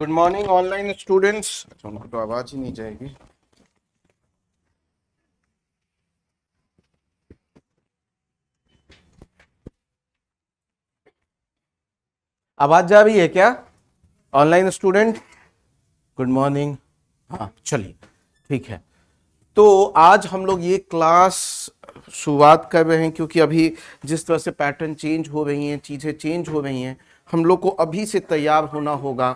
Good morning online students. अच्छा, उनको तो आवाज ही नहीं जाएगी। आवाज जा रही है क्या ऑनलाइन स्टूडेंट? Good morning. हाँ चलिए, ठीक है। तो आज हम लोग ये क्लास शुरुआत कर रहे हैं क्योंकि अभी जिस तरह से पैटर्न चेंज हो रही हैं, चीज़ें चेंज हो रही हैं, हम लोग को अभी से तैयार होना होगा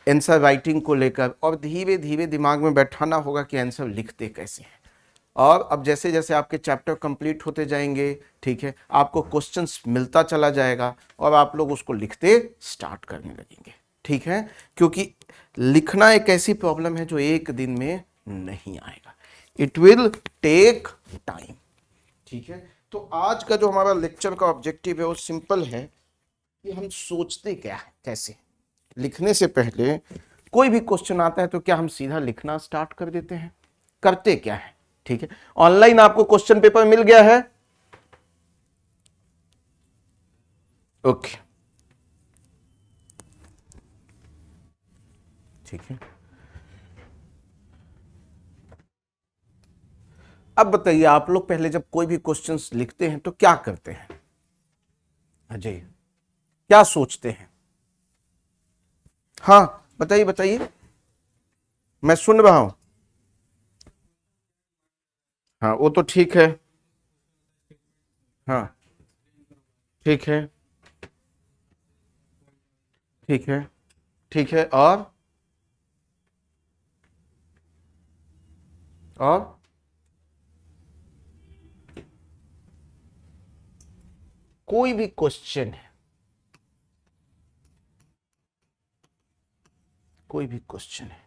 आंसर राइटिंग को लेकर, और धीरे धीरे दिमाग में बैठाना होगा कि आंसर लिखते कैसे हैं। और अब जैसे जैसे आपके चैप्टर कंप्लीट होते जाएंगे, ठीक है, आपको क्वेश्चंस मिलता चला जाएगा और आप लोग उसको लिखते स्टार्ट करने लगेंगे, ठीक है। क्योंकि लिखना एक ऐसी प्रॉब्लम है जो एक दिन में नहीं आएगा, इट विल टेक टाइम, ठीक है। तो आज का जो हमारा लेक्चर का ऑब्जेक्टिव है वो सिंपल है कि हम सोचते क्या है, कैसे लिखने से पहले कोई भी क्वेश्चन आता है तो क्या हम सीधा लिखना स्टार्ट कर देते हैं, करते क्या है, ठीक है। ऑनलाइन आपको क्वेश्चन पेपर मिल गया है, ओके, ठीक है। अब बताइए, आप लोग पहले जब कोई भी क्वेश्चंस लिखते हैं तो क्या करते हैं? अजय, क्या सोचते हैं? हाँ बताइए बताइए, मैं सुन रहा हूं। हाँ वो तो ठीक है। हाँ ठीक है, ठीक है, ठीक है। और कोई भी क्वेश्चन है, कोई भी क्वेश्चन है,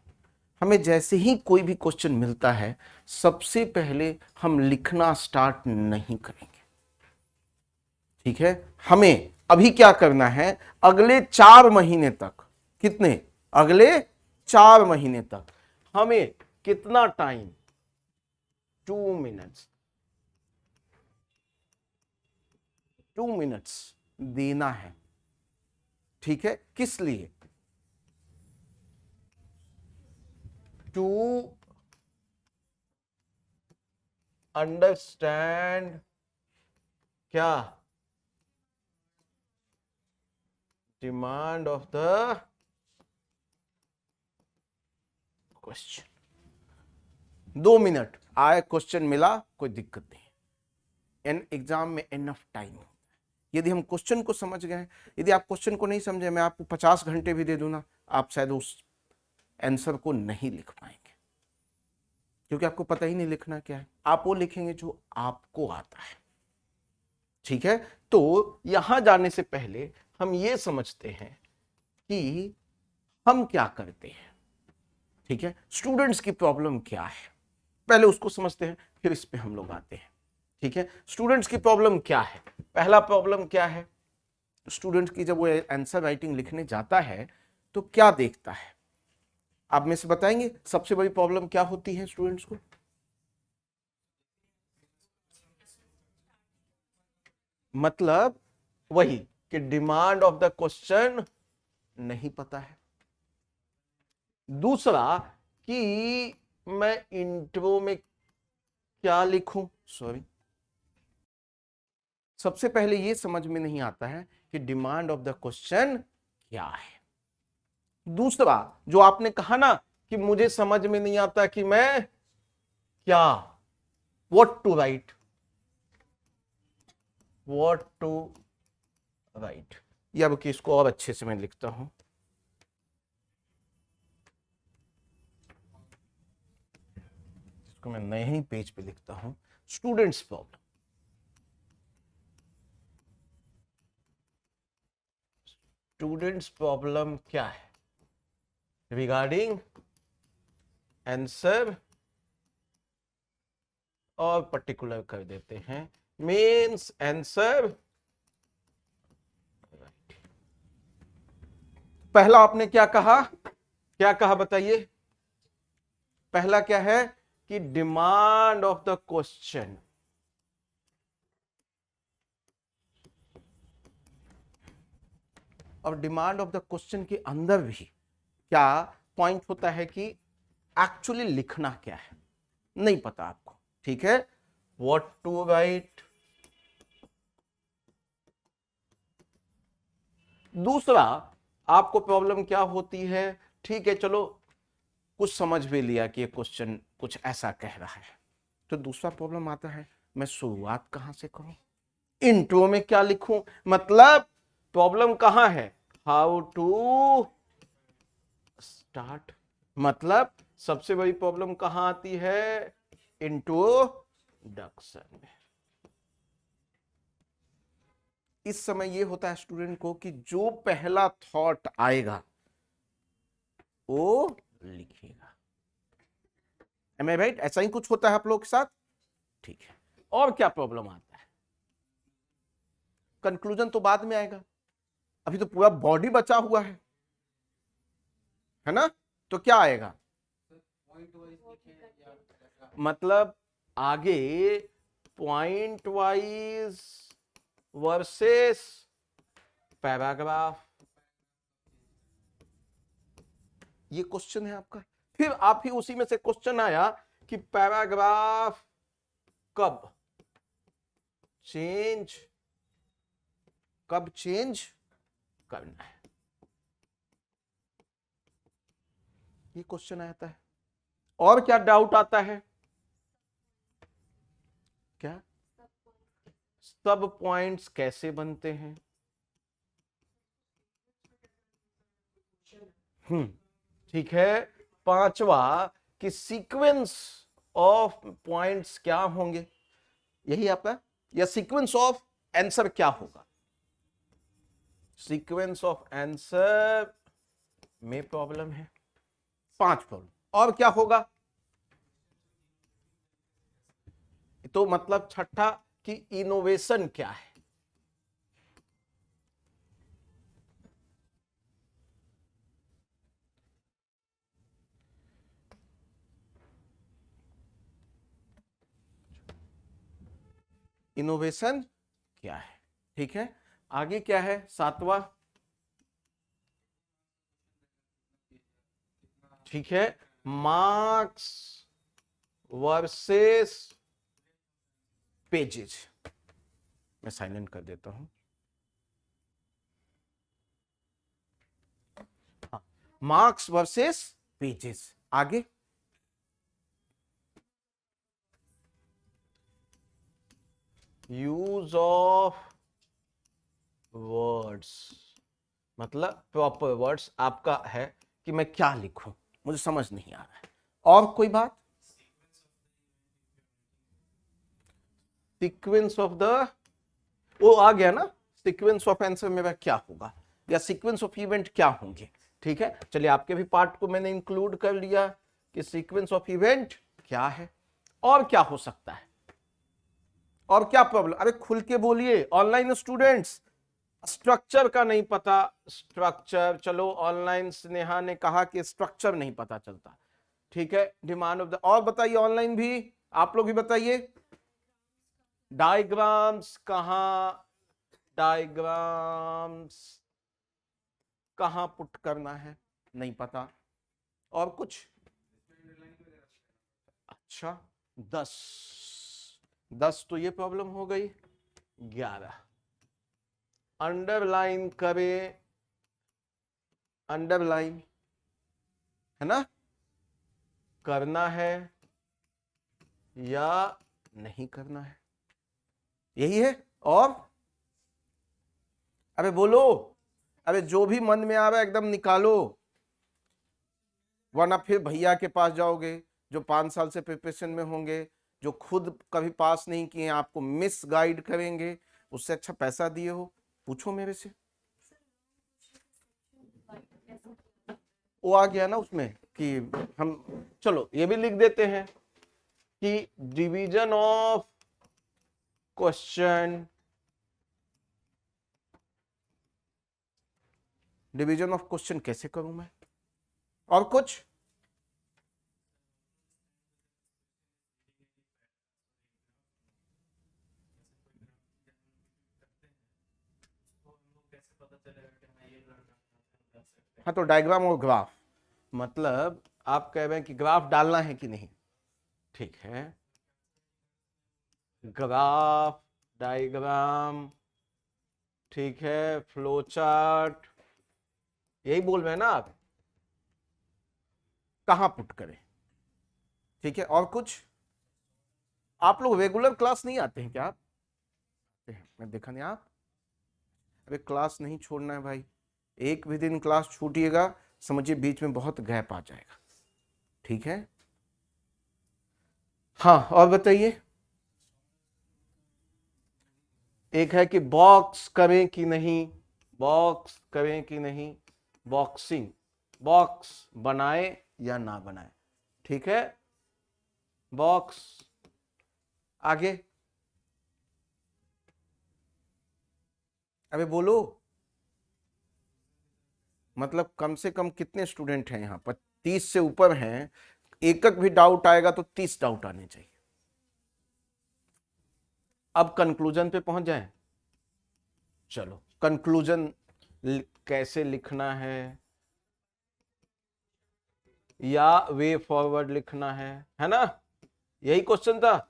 हमें जैसे ही कोई भी क्वेश्चन मिलता है सबसे पहले हम लिखना स्टार्ट नहीं करेंगे, ठीक है। हमें अभी क्या करना है, अगले 4 महीने तक, कितने, अगले 4 महीने तक हमें कितना टाइम, 2 मिनट्स, 2 मिनट्स देना है, ठीक है। किस लिए? टू अंडरस्टैंड क्या, demand of the question. 2 minute आए, क्वेश्चन मिला, कोई दिक्कत नहीं, एन एग्जाम में एनफ टाइम। यदि हम क्वेश्चन को समझ गए, यदि आप क्वेश्चन को नहीं समझे, मैं आपको 50 घंटे भी दे दूं ना, आप शायद उस आंसर को नहीं लिख पाएंगे, क्योंकि आपको पता ही नहीं लिखना क्या है। आप वो लिखेंगे जो आपको आता है, ठीक है। तो यहां जाने से पहले हम ये समझते हैं कि हम क्या करते हैं, ठीक है। स्टूडेंट्स की प्रॉब्लम क्या है, पहले उसको समझते हैं, फिर इस पे हम लोग आते हैं, ठीक है। स्टूडेंट्स की प्रॉब्लम क्या है? पहला प्रॉब्लम क्या है, स्टूडेंट की जब वो आंसर राइटिंग लिखने जाता है तो क्या देखता है? आप में से बताएंगे सबसे बड़ी प्रॉब्लम क्या होती है स्टूडेंट्स को? मतलब वही कि डिमांड ऑफ द क्वेश्चन नहीं पता है। दूसरा कि मैं इंट्रो में क्या लिखूं, सॉरी, सबसे पहले ये समझ में नहीं आता है कि डिमांड ऑफ द क्वेश्चन क्या है। दूसरा, जो आपने कहा ना कि मुझे समझ में नहीं आता कि मैं क्या, what to write, what to write, या अब कि इसको और अच्छे से मैं लिखता हूं, इसको मैं नए ही पेज पे लिखता हूं। स्टूडेंट्स प्रॉब्लम, स्टूडेंट्स प्रॉब्लम क्या है रिगार्डिंग आंसर, और पर्टिकुलर कर देते हैं मीन्स आंसर। पहला आपने क्या कहा, क्या कहा बताइए? पहला क्या है कि डिमांड ऑफ द क्वेश्चन, और डिमांड ऑफ द क्वेश्चन के अंदर भी क्या पॉइंट होता है कि एक्चुअली लिखना क्या है नहीं पता आपको, ठीक है, व्हाट टू राइट। दूसरा आपको प्रॉब्लम क्या होती है, ठीक है चलो कुछ समझ भी लिया कि ये क्वेश्चन कुछ ऐसा कह रहा है, तो दूसरा प्रॉब्लम आता है मैं शुरुआत कहां से करूं, इंट्रो में क्या लिखूं, मतलब प्रॉब्लम कहां है, हाउ टू स्टार्ट, मतलब सबसे बड़ी प्रॉब्लम कहां आती है, इंट्रोडक्शन में। इस समय ये होता है स्टूडेंट को कि जो पहला थॉट आएगा वो लिखेगा, एम आई राइट, ऐसा ही कुछ होता है आप लोग के साथ, ठीक है। और क्या प्रॉब्लम आता है, कंक्लूजन तो बाद में आएगा, अभी तो पूरा बॉडी बचा हुआ है ना, तो क्या आएगा, मतलब आगे पॉइंट वाइज वर्सेस पैराग्राफ, ये क्वेश्चन है आपका। फिर आप ही उसी में से क्वेश्चन आया कि पैराग्राफ कब चेंज करना है, ये क्वेश्चन आता है। और क्या डाउट आता है, क्या सब पॉइंट्स कैसे बनते हैं, ठीक है। पांचवा कि सीक्वेंस ऑफ पॉइंट्स क्या होंगे, यही आपका, या सीक्वेंस ऑफ आंसर क्या होगा, सीक्वेंस ऑफ आंसर में प्रॉब्लम है, 5 प्रॉब्लम। और क्या होगा, तो मतलब छठा कि इनोवेशन क्या है, इनोवेशन क्या है, ठीक है। आगे क्या है, 7वां, ठीक है, मार्क्स वर्सेस पेजेस, मैं साइलेंट कर देता हूं, हाँ, मार्क्स वर्सेस पेजेस। आगे यूज ऑफ वर्ड्स, मतलब प्रॉपर वर्ड्स आपका है कि मैं क्या लिखूं, मुझे समझ नहीं आ रहा है। और कोई बात, सीक्वेंस ऑफ द, वो आ गया ना, सीक्वेंस ऑफ आंसर मेरा क्या होगा, या सीक्वेंस ऑफ इवेंट क्या होंगे, ठीक है। चलिए आपके भी पार्ट को मैंने इंक्लूड कर लिया कि सीक्वेंस ऑफ इवेंट क्या है, और क्या हो सकता है, और क्या प्रॉब्लम, अरे खुल के बोलिए ऑनलाइन स्टूडेंट्स, स्ट्रक्चर का नहीं पता, स्ट्रक्चर चलो ऑनलाइन स्नेहा ने कहा कि स्ट्रक्चर नहीं पता चलता, ठीक है, डिमांड ऑफ द, और बताइए ऑनलाइन भी आप लोग भी बताइए, डायग्राम्स कहां, डायग्राम्स कहां पुट करना है नहीं पता, और कुछ, अच्छा 10 10 तो ये प्रॉब्लम हो गई, 11 अंडरलाइन करे, अंडरलाइन है ना, करना है या नहीं करना है, यही है। और अबे बोलो, अबे जो भी मन में आ रहा है एकदम निकालो, वरना फिर भैया के पास जाओगे जो 5 साल से प्रिपरेशन में होंगे, जो खुद कभी पास नहीं किए, आपको मिस गाइड करेंगे, उससे अच्छा पैसा दिए हो, पूछो मेरे से। वो आ गया ना उसमें कि हम, चलो ये भी लिख देते हैं कि division of question, division of question कैसे करूं मैं, और कुछ, हाँ तो डायग्राम और ग्राफ, मतलब आप कह रहे हैं कि ग्राफ डालना है कि नहीं? ठीक है, ग्राफ, डायग्राम, ठीक है, फ्लो चार्ट, यही बोल रहे हैं ना आप? कहां पुट करें? ठीक है, और कुछ? आप लोग रेगुलर क्लास नहीं आते हैं क्या? आप आते हैं, मैं देखा नहीं। आप अरे क्लास नहीं छोड़ना है भाई, एक भी दिन क्लास छूटिएगा समझिए बीच में बहुत गैप आ जाएगा। ठीक है, हाँ और बताइए। एक है कि बॉक्स करें कि नहीं, बॉक्स करें कि नहीं, बॉक्सिंग, बॉक्स बनाए या ना बनाए। ठीक है, बॉक्स। आगे अबे बोलो, मतलब कम से कम कितने स्टूडेंट हैं यहाँ पर? 30 से ऊपर हैं, एक एक भी डाउट आएगा तो 30 डाउट आने चाहिए। अब कंक्लूजन पे पहुंच जाएं। चलो कंक्लूजन कैसे लिखना है या वे फॉरवर्ड लिखना है ना? यही क्वेश्चन था।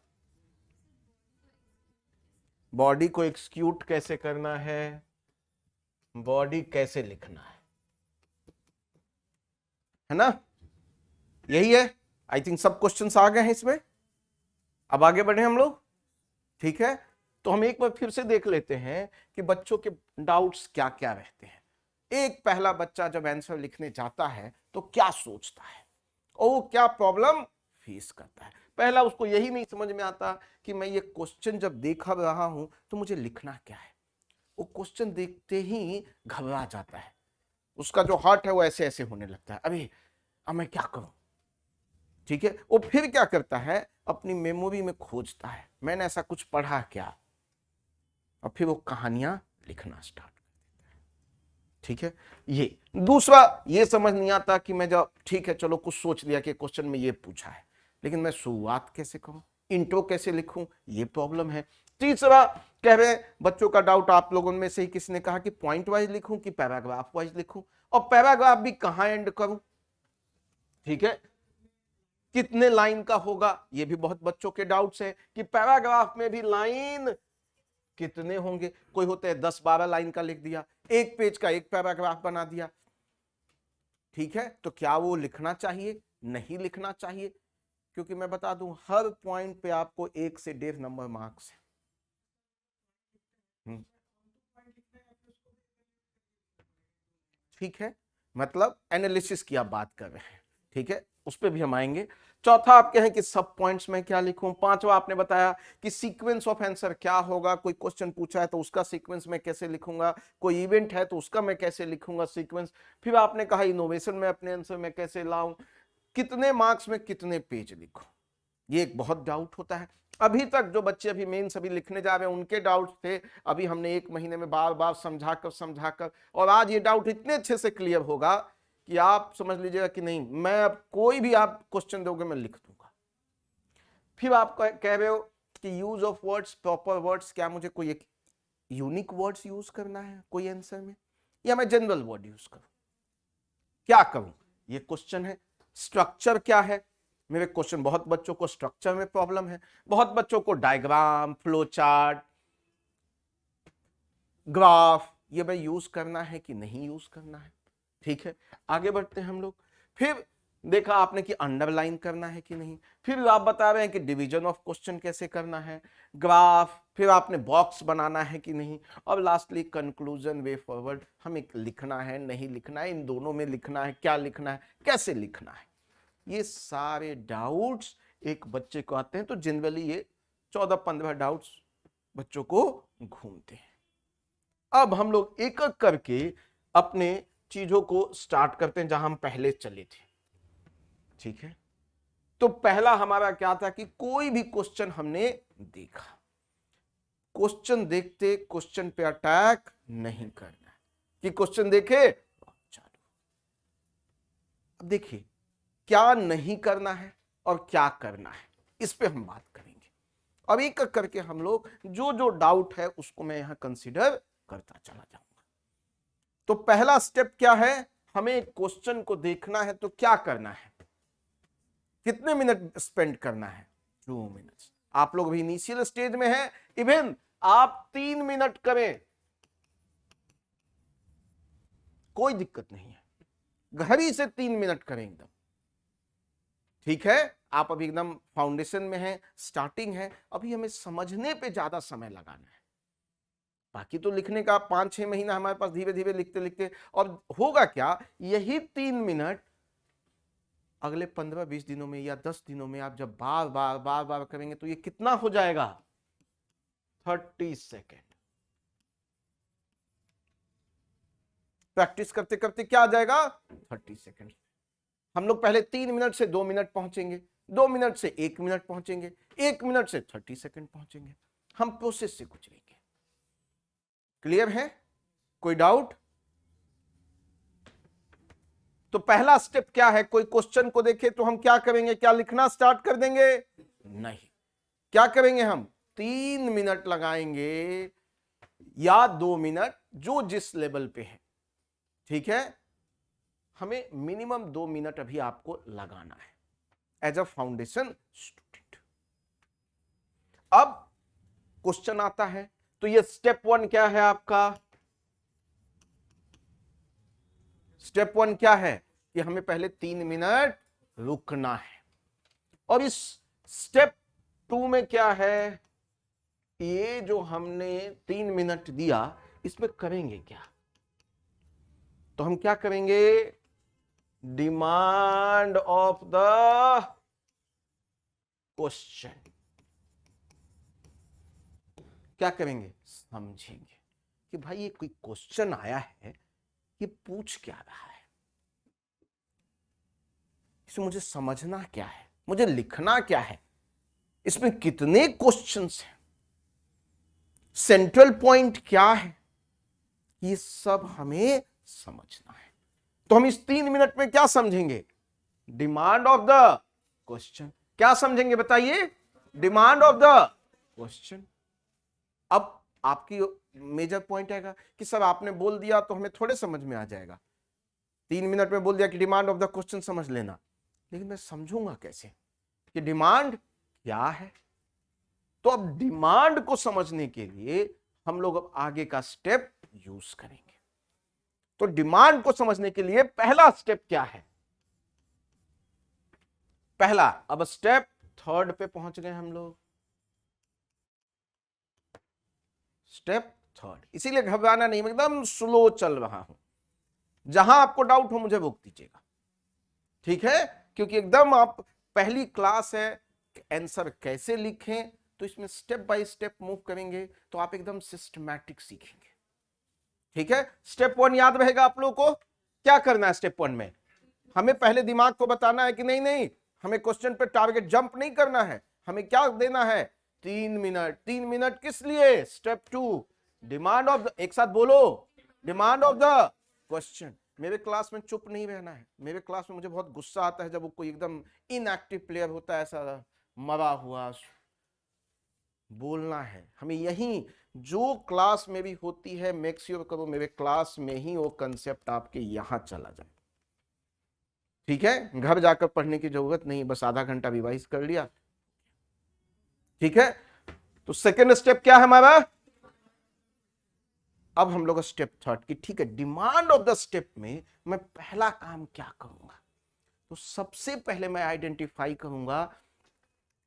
बॉडी को एक्सक्यूट कैसे करना है, बॉडी कैसे लिखना है ना? यही है। आई थिंक सब क्वेश्चंस आ गए हैं इसमें। अब आगे बढ़े हम लोग। ठीक है, तो हम एक बार फिर से देख लेते हैं कि बच्चों के डाउट्स क्या क्या रहते हैं। एक पहला बच्चा जब आंसर लिखने जाता है तो क्या सोचता है और वो क्या प्रॉब्लम फेस करता है। पहला उसको यही नहीं समझ में आता कि मैं ये क्वेश्चन जब देख रहा हूं तो मुझे लिखना क्या है। वो क्वेश्चन देखते ही घबरा जाता है, उसका जो हार्ट है वो ऐसे ऐसे होने लगता है, अभी अब मैं क्या करूं। ठीक है, वो फिर क्या करता है, अपनी मेमोरी में खोजता है मैंने ऐसा कुछ पढ़ा क्या, और फिर वो कहानियां लिखना स्टार्ट कर देता है। ठीक है, ये दूसरा ये समझ नहीं आता कि मैं जब ठीक है चलो कुछ सोच लिया कि क्वेश्चन में ये पूछा है, लेकिन मैं शुरुआत कैसे करूं, इंट्रो कैसे लिखूं, ये प्रॉब्लम है। तीसरा कह रहे बच्चों का डाउट, आप लोगों में से ही किसी ने कहा कि पॉइंट वाइज लिखूं कि पैराग्राफ वाइज लिखूं, और पैराग्राफ भी कहां एंड करूं। ठीक है, कितने लाइन का होगा, ये भी बहुत बच्चों के डाउट्स है कि पैराग्राफ में भी लाइन कितने होंगे। कोई होते हैं 10-12 लाइन का लिख दिया, एक पेज का एक पैराग्राफ बना दिया। ठीक है, तो क्या वो लिखना चाहिए, नहीं लिखना चाहिए? क्योंकि मैं बता दूं हर पॉइंट पे आपको 1 से 1.5 नंबर मार्क्स है। ठीक है, मतलब एनालिसिस की आप बात कर रहे हैं। ठीक है, उस पर भी हम आएंगे। चौथा आप कहें कि सब पॉइंट्स में क्या लिखूं। पांचवा आपने बताया कि सीक्वेंस ऑफ आंसर क्या होगा, कोई क्वेश्चन पूछा है तो उसका सीक्वेंस में कैसे लिखूंगा, कोई इवेंट है तो उसका मैं कैसे लिखूंगा सीक्वेंस। फिर आपने कहा इनोवेशन में अपने आंसर में कैसे लाऊं, कितने मार्क्स में कितने पेज लिखूं। ये एक बहुत डाउट होता है। अभी तक जो बच्चे अभी मेन सभी लिखने जा रहे हैं उनके डाउट थे, अभी हमने 1 महीने में बार बार समझाकर और आज ये डाउट इतने अच्छे से क्लियर होगा कि आप समझ लीजिएगा कि नहीं, मैं अब कोई भी आप क्वेश्चन दोगे मैं लिख दूंगा। फिर आप कह रहे हो कि use of words, proper words, क्या मुझे कोई एक यूनिक वर्ड्स यूज करना है कोई आंसर में, या मैं जनरल वर्ड यूज करूं, क्या करूं, ये क्वेश्चन है। स्ट्रक्चर क्या है, मेरे क्वेश्चन, बहुत बच्चों को स्ट्रक्चर में प्रॉब्लम है, बहुत बच्चों को डायग्राम, फ्लो चार्ट, ग्राफ, ये मैं यूज करना है कि नहीं यूज करना है। ठीक है, आगे बढ़ते हैं हम लोग। फिर देखा आपने कि अंडरलाइन करना है कि नहीं, फिर आप बता रहे हैं कि डिवीजन ऑफ क्वेश्चन कैसे करना है, ग्राफ, फिर आपने बॉक्स बनाना है कि नहीं, और लास्टली कंक्लूजन, वे फॉरवर्ड, हमें लिखना है नहीं लिखना है, इन दोनों में लिखना है, क्या लिखना है, कैसे लिखना है। ये सारे डाउट्स एक बच्चे को आते हैं, तो जनरली ये 14-15 डाउट्स बच्चों को घूमते हैं। अब हम लोग एक एक करके अपने चीजों को स्टार्ट करते हैं जहां हम पहले चले थे। ठीक है, तो पहला हमारा क्या था कि कोई भी क्वेश्चन हमने देखा, क्वेश्चन देखते क्वेश्चन पे अटैक नहीं करना है कि क्वेश्चन देखे चालू। अब देखिए क्या नहीं करना है और क्या करना है, इस पे हम बात करेंगे। अब एक एक करके हम लोग जो जो डाउट है उसको मैं यहां कंसीडर करता चला जाऊंगा। तो पहला स्टेप क्या है, हमें क्वेश्चन को देखना है तो क्या करना है, कितने मिनट स्पेंड करना है, 2 मिनट्स। आप लोग भी इनिशियल स्टेज में हैं, इवन आप 3 मिनट करें कोई दिक्कत नहीं है, घर ही से 3 मिनट करें एकदम, ठीक है। आप अभी एकदम फाउंडेशन में हैं, स्टार्टिंग है, अभी हमें समझने पे ज्यादा समय लगाना है। बाकी तो लिखने का 5-6 महीना हमारे पास धीरे धीरे लिखते लिखते, और होगा क्या, यही 3 मिनट अगले 15-20 दिनों में या 10 दिनों में आप जब बार बार बार बार करेंगे तो ये कितना हो जाएगा, 30 सेकेंड। प्रैक्टिस करते करते क्या आ जाएगा, 30 सेकेंड। हम लोग पहले 3 मिनट से 2 मिनट पहुंचेंगे, 2 मिनट से 1 मिनट पहुंचेंगे, 1 मिनट से 30 सेकेंड पहुंचेंगे। हम प्रोसेस से गुजरेंगे। क्लियर है, कोई डाउट? तो पहला स्टेप क्या है, कोई क्वेश्चन को देखे तो हम क्या करेंगे, क्या लिखना स्टार्ट कर देंगे, नहीं। क्या करेंगे, हम 3 मिनट लगाएंगे या 2 मिनट, जो जिस लेवल पे है, ठीक है। हमें मिनिमम 2 मिनट अभी आपको लगाना है एज अ फाउंडेशन स्टूडेंट। अब क्वेश्चन आता है, तो ये स्टेप 1 क्या है आपका, स्टेप 1 क्या है कि हमें पहले 3 मिनट रुकना है। और इस स्टेप 2 में क्या है, ये जो हमने 3 मिनट दिया, इसमें करेंगे क्या, तो हम क्या करेंगे, डिमांड ऑफ द क्वेश्चन। क्या करेंगे, समझेंगे कि भाई ये कोई क्वेश्चन आया है, ये पूछ क्या रहा है, इसे मुझे समझना क्या है, मुझे लिखना क्या है, इसमें कितने क्वेश्चंस हैं, सेंट्रल पॉइंट क्या है, ये सब हमें समझना है। तो हम इस 3 मिनट में क्या समझेंगे, डिमांड ऑफ द क्वेश्चन। क्या समझेंगे बताइए, डिमांड ऑफ द क्वेश्चन। अब आपकी मेजर पॉइंट आएगा कि सर आपने बोल दिया तो हमें थोड़े समझ में आ जाएगा, 3 मिनट में बोल दिया कि डिमांड ऑफ द क्वेश्चन समझ लेना, लेकिन मैं समझूंगा कैसे कि डिमांड क्या है। तो अब डिमांड को समझने के लिए हम लोग अब आगे का स्टेप यूज करेंगे। तो डिमांड को समझने के लिए पहला स्टेप क्या है, पहला, अब स्टेप 3 पे पहुंच गए हम लोग, स्टेप 3। इसीलिए घबराना नहीं, मैं एकदम स्लो चल रहा हूं, जहां आपको डाउट हो मुझे रोक दीजिएगा, ठीक है, क्योंकि एकदम आप पहली क्लास है, आंसर कैसे लिखें, तो इसमें स्टेप बाय स्टेप मूव करेंगे तो आप एकदम सिस्टमैटिक सीखेंगे, ठीक है। स्टेप 1 याद रहेगा आप लोगों को, क्या करना है स्टेप 1 में, हमें पहले दिमाग को बताना है कि नहीं नहीं, हमें क्वेश्चन पे टारगेट जंप नहीं करना है, हमें क्या देना है, 3 मिनट। 3 मिनट किस लिए, स्टेप 2, डिमांड ऑफ द, एक साथ बोलो, डिमांड ऑफ द क्वेश्चन। मेरे क्लास में चुप नहीं रहना है, मेरे क्लास में मुझे बहुत गुस्सा आता है जब वो कोई एकदम इनएक्टिव प्लेयर होता है, ऐसा मरा हुआ, बोलना है हमें। यही जो क्लास में भी होती है, मेक श्योर करो मेरे क्लास में ही वो कंसेप्ट आपके यहां चला जाए, ठीक है। घर जाकर पढ़ने की जरूरत नहीं, बस आधा घंटा रिवाइज कर लिया, ठीक है। तो सेकेंड स्टेप क्या है हमारा, अब हम लोग स्टेप 3 की, ठीक है। डिमांड ऑफ द स्टेप में मैं पहला काम क्या करूंगा, तो सबसे पहले मैं आइडेंटिफाई करूंगा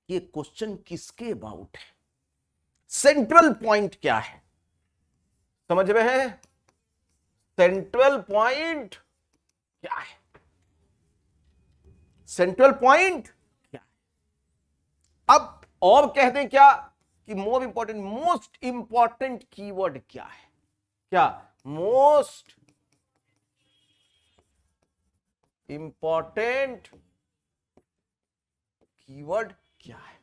ये क्वेश्चन किसके अबाउट है, सेंट्रल पॉइंट क्या है, समझ रहे हैं, सेंट्रल पॉइंट क्या है, सेंट्रल पॉइंट क्या है। अब और कह दें क्या कि more important, most important keyword क्या है, क्या मोस्ट इंपॉर्टेंट कीवर्ड क्या है,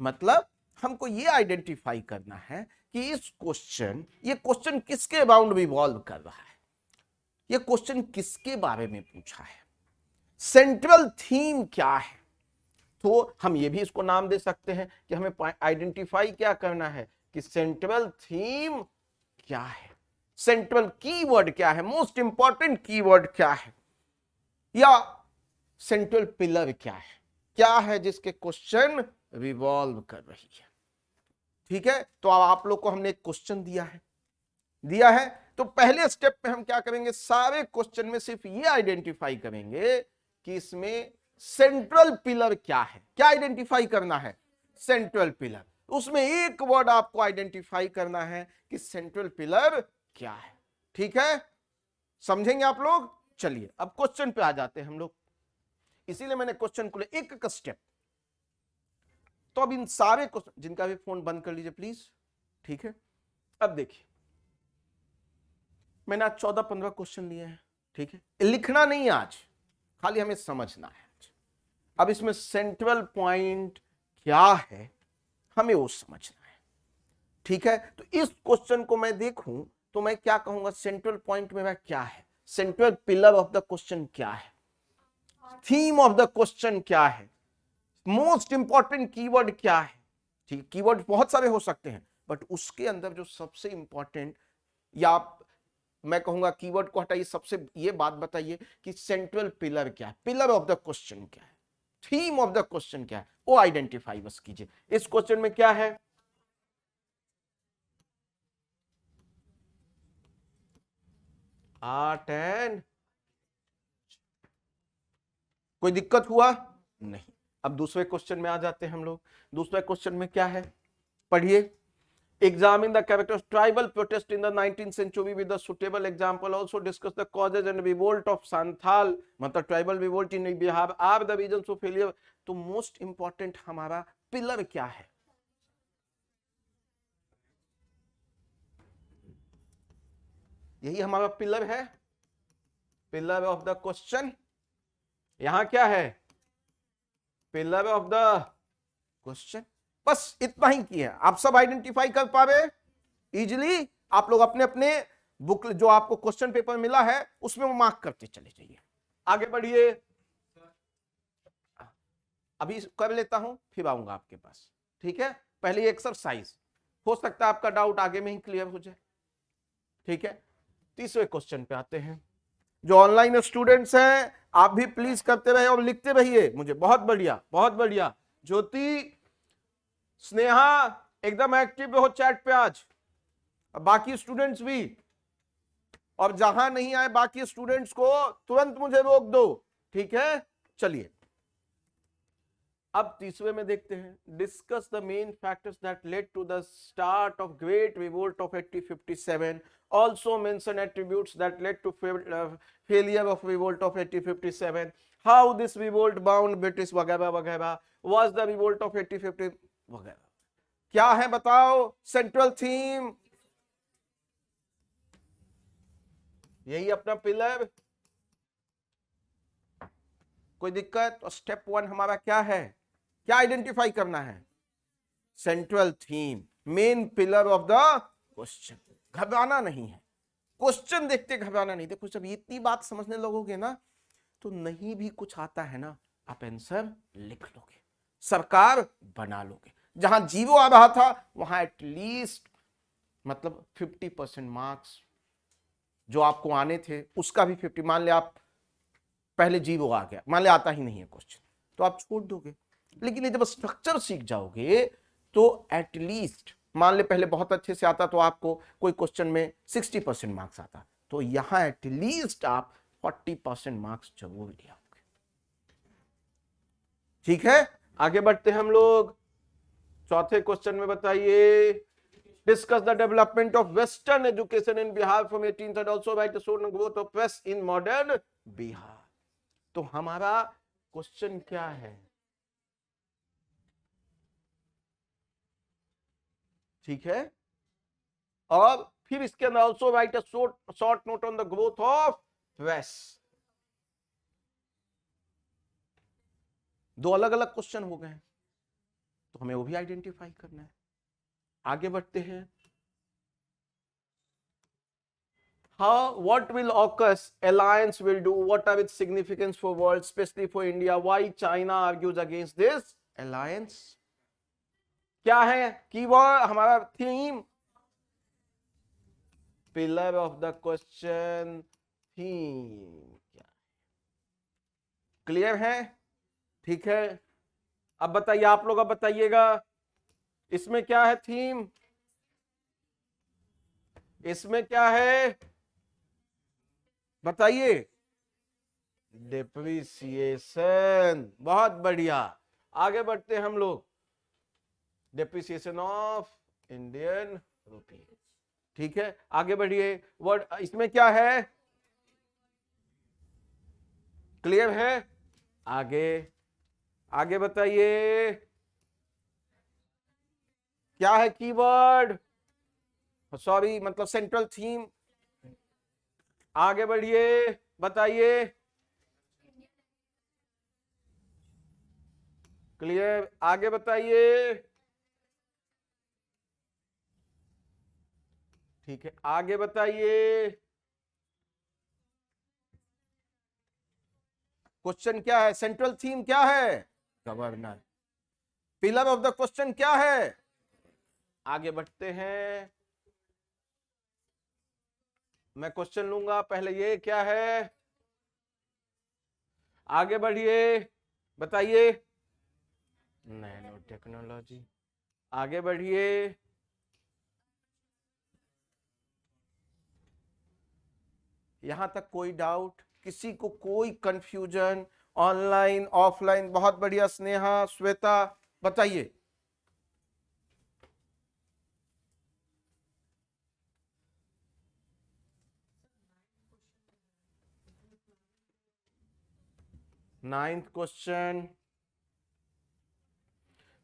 मतलब हमको ये आइडेंटिफाई करना है कि इस क्वेश्चन, ये क्वेश्चन किसके अबाउट रिवॉल्व कर रहा है, ये क्वेश्चन किसके बारे में पूछा है, सेंट्रल थीम क्या है। तो हम ये भी इसको नाम दे सकते हैं कि हमें आइडेंटिफाई क्या करना है कि सेंट्रल थीम क्या है, सेंट्रल कीवर्ड क्या है, मोस्ट इंपॉर्टेंट कीवर्ड क्या है, या सेंट्रल पिलर क्या है जिसके क्वेश्चन रिवॉल्व कर रही है। ठीक है, तो अब आप लोग को हमने एक क्वेश्चन दिया है, तो पहले स्टेप पे हम क्या करेंगे, सारे क्वेश्चन में सिर्फ ये आइडेंटिफाई करेंगे कि इसमें सेंट्रल पिलर क्या है। क्या आइडेंटिफाई करना है, सेंट्रल पिलर। उसमें एक वर्ड आपको आइडेंटिफाई करना है कि सेंट्रल पिलर क्या है। ठीक है, समझेंगे आप लोग। चलिए अब क्वेश्चन पे आ जाते हैं हम लोग, इसीलिए मैंने क्वेश्चन को एक स्टेप। तो अब इन सारे क्वेश्चन, जिनका भी फोन बंद कर लीजिए प्लीज। ठीक है, अब देखिए मैंने आज 14-15 क्वेश्चन लिए हैं। ठीक है, लिखना नहीं आज, खाली हमें समझना है। अब इसमें सेंट्रल पॉइंट क्या है हमें वो समझना है। ठीक है, तो इस क्वेश्चन को मैं देखूं तो मैं क्या कहूंगा, सेंट्रल पॉइंट में क्या है, central pillar of the question क्या है, थीम ऑफ द क्वेश्चन क्या है, मोस्ट इंपॉर्टेंट कीवर्ड क्या है। ठीक, कीवर्ड बहुत सारे हो सकते हैं, बट उसके अंदर जो सबसे इंपॉर्टेंट, या मैं कहूंगा कीवर्ड को हटाइए, सबसे ये बात बताइए कि सेंट्रल पिलर क्या है, पिलर ऑफ द क्वेश्चन क्या है, थीम ऑफ द क्वेश्चन क्या है, वो आइडेंटिफाई बस कीजिए। इस क्वेश्चन में क्या है, आर्ट एंड, कोई दिक्कत हुआ नहीं। अब दूसरे क्वेश्चन में आ जाते हैं हम लोग। दूसरे क्वेश्चन में क्या है, पढ़िए। Examine the character of tribal protest in the 19th century with a suitable example. Also discuss the causes and revolt of Santhal, मतलब tribal revolt in Bihar. Are the reasons for failure? तो most important हमारा pillar क्या है, यही हमारा pillar है, pillar of the question. यहां क्या है, पिलर ऑफ द क्वेश्चन। बस इतना ही किया, आप सब आइडेंटिफाई कर पा रहे इजिली। आप लोग अपने अपने बुक जो आपको क्वेश्चन पेपर मिला है उसमें वो मार्क करते चले जाइए। आगे बढ़िए, अभी कर लेता हूं फिर आऊंगा आपके पास। ठीक है, पहले एक्सरसाइज, हो सकता है आपका डाउट आगे में ही क्लियर हो जाए। ठीक है, तीसरे क्वेश्चन पे आते हैं। जो ऑनलाइन स्टूडेंट्स हैं आप भी प्लीज करते रहे और लिखते रहिए मुझे, बहुत बढ़िया बहुत बढ़िया। ज्योति, स्नेहा एकदम एक्टिव हो चैट पे आज, बाकी स्टूडेंट्स भी, और जहां नहीं आए बाकी स्टूडेंट्स को तुरंत मुझे रोक दो। ठीक है, चलिए अब तीसरे में देखते हैं। Discuss the main factors that led to the start of great revolt of 1857, also mention attributes that led to failure of revolt of 1857, how this revolt bound British वगैरह वगैरह, वाज द रिवोल्ट ऑफ 1850 वगैरह। क्या है बताओ central theme, यही अपना pillar. कोई दिक्कत, तो स्टेप 1 हमारा क्या है, क्या आइडेंटिफाई करना है, central theme, main pillar of the question. घबराना नहीं है, क्वेश्चन देखते घबराना नहीं। देखो जब इतनी बात समझने लगोगे ना तो नहीं भी कुछ आता है ना आप आंसर लिख लोगे, सरकार बना लोगे। जहां जीरो आ रहा था वहां एटलीस्ट मतलब 50% मार्क्स जो आपको आने थे उसका भी 50, मान ले आप पहले जीरो आ गया, मान ले आता ही नहीं है क्वेश्चन तो आप छोड़ दोगे। लेकिन ये जब स्ट्रक्चर सीख जाओगे तो एटलीस्ट मान ले पहले बहुत अच्छे से आता तो आपको कोई क्वेश्चन में 60% मार्क्स आता, तो यहां एटलीस्ट आप 40% मार्क्स जरूर ले आओगे। ठीक है, आगे बढ़ते हैं हम लोग। चौथे क्वेश्चन में बताइए, discuss the development of western education in Bihar from 18th and also write the source and growth of press in modern Bihar. तो हमारा क्वेश्चन क्या है, ठीक है, और फिर इसके अंदर also write a short note on the growth of press. दो अलग अलग क्वेश्चन हो गए तो हमें वो भी आइडेंटिफाई करना है। आगे बढ़ते हैं। What will AUKUS alliance will do? What are its significance for world, especially for India? Why China argues against this alliance? क्या है कीवर्ड हमारा theme, pillar of the question, theme क्या? क्लियर है? ठीक है, अब बताइए आप लोग, अब बताइएगा इसमें क्या है थीम, इसमें क्या है बताइए? डेप्रिसिएशन। बहुत बढ़िया, आगे बढ़ते हैं हम लोग। Depreciation of Indian rupee. ठीक है, आगे बढ़िए। वर्ड इसमें क्या है? क्लियर है? आगे आगे बताइए क्या है कीवर्ड, सॉरी मतलब सेंट्रल थीम। आगे बढ़िए, बताइए। क्लियर, आगे बताइए। ठीक है, आगे बताइए। क्वेश्चन क्या है? सेंट्रल थीम क्या है? Governor. Pillar of the question क्या है? आगे बढ़ते हैं, मैं क्वेश्चन लूंगा पहले, ये क्या है? आगे बढ़िए, बताइए। Nano technology. आगे बढ़िए। यहां तक कोई डाउट? किसी को कोई कंफ्यूजन? Online offline? बहुत बढ़िया, स्नेहा, श्वेता, बताइए। Ninth question,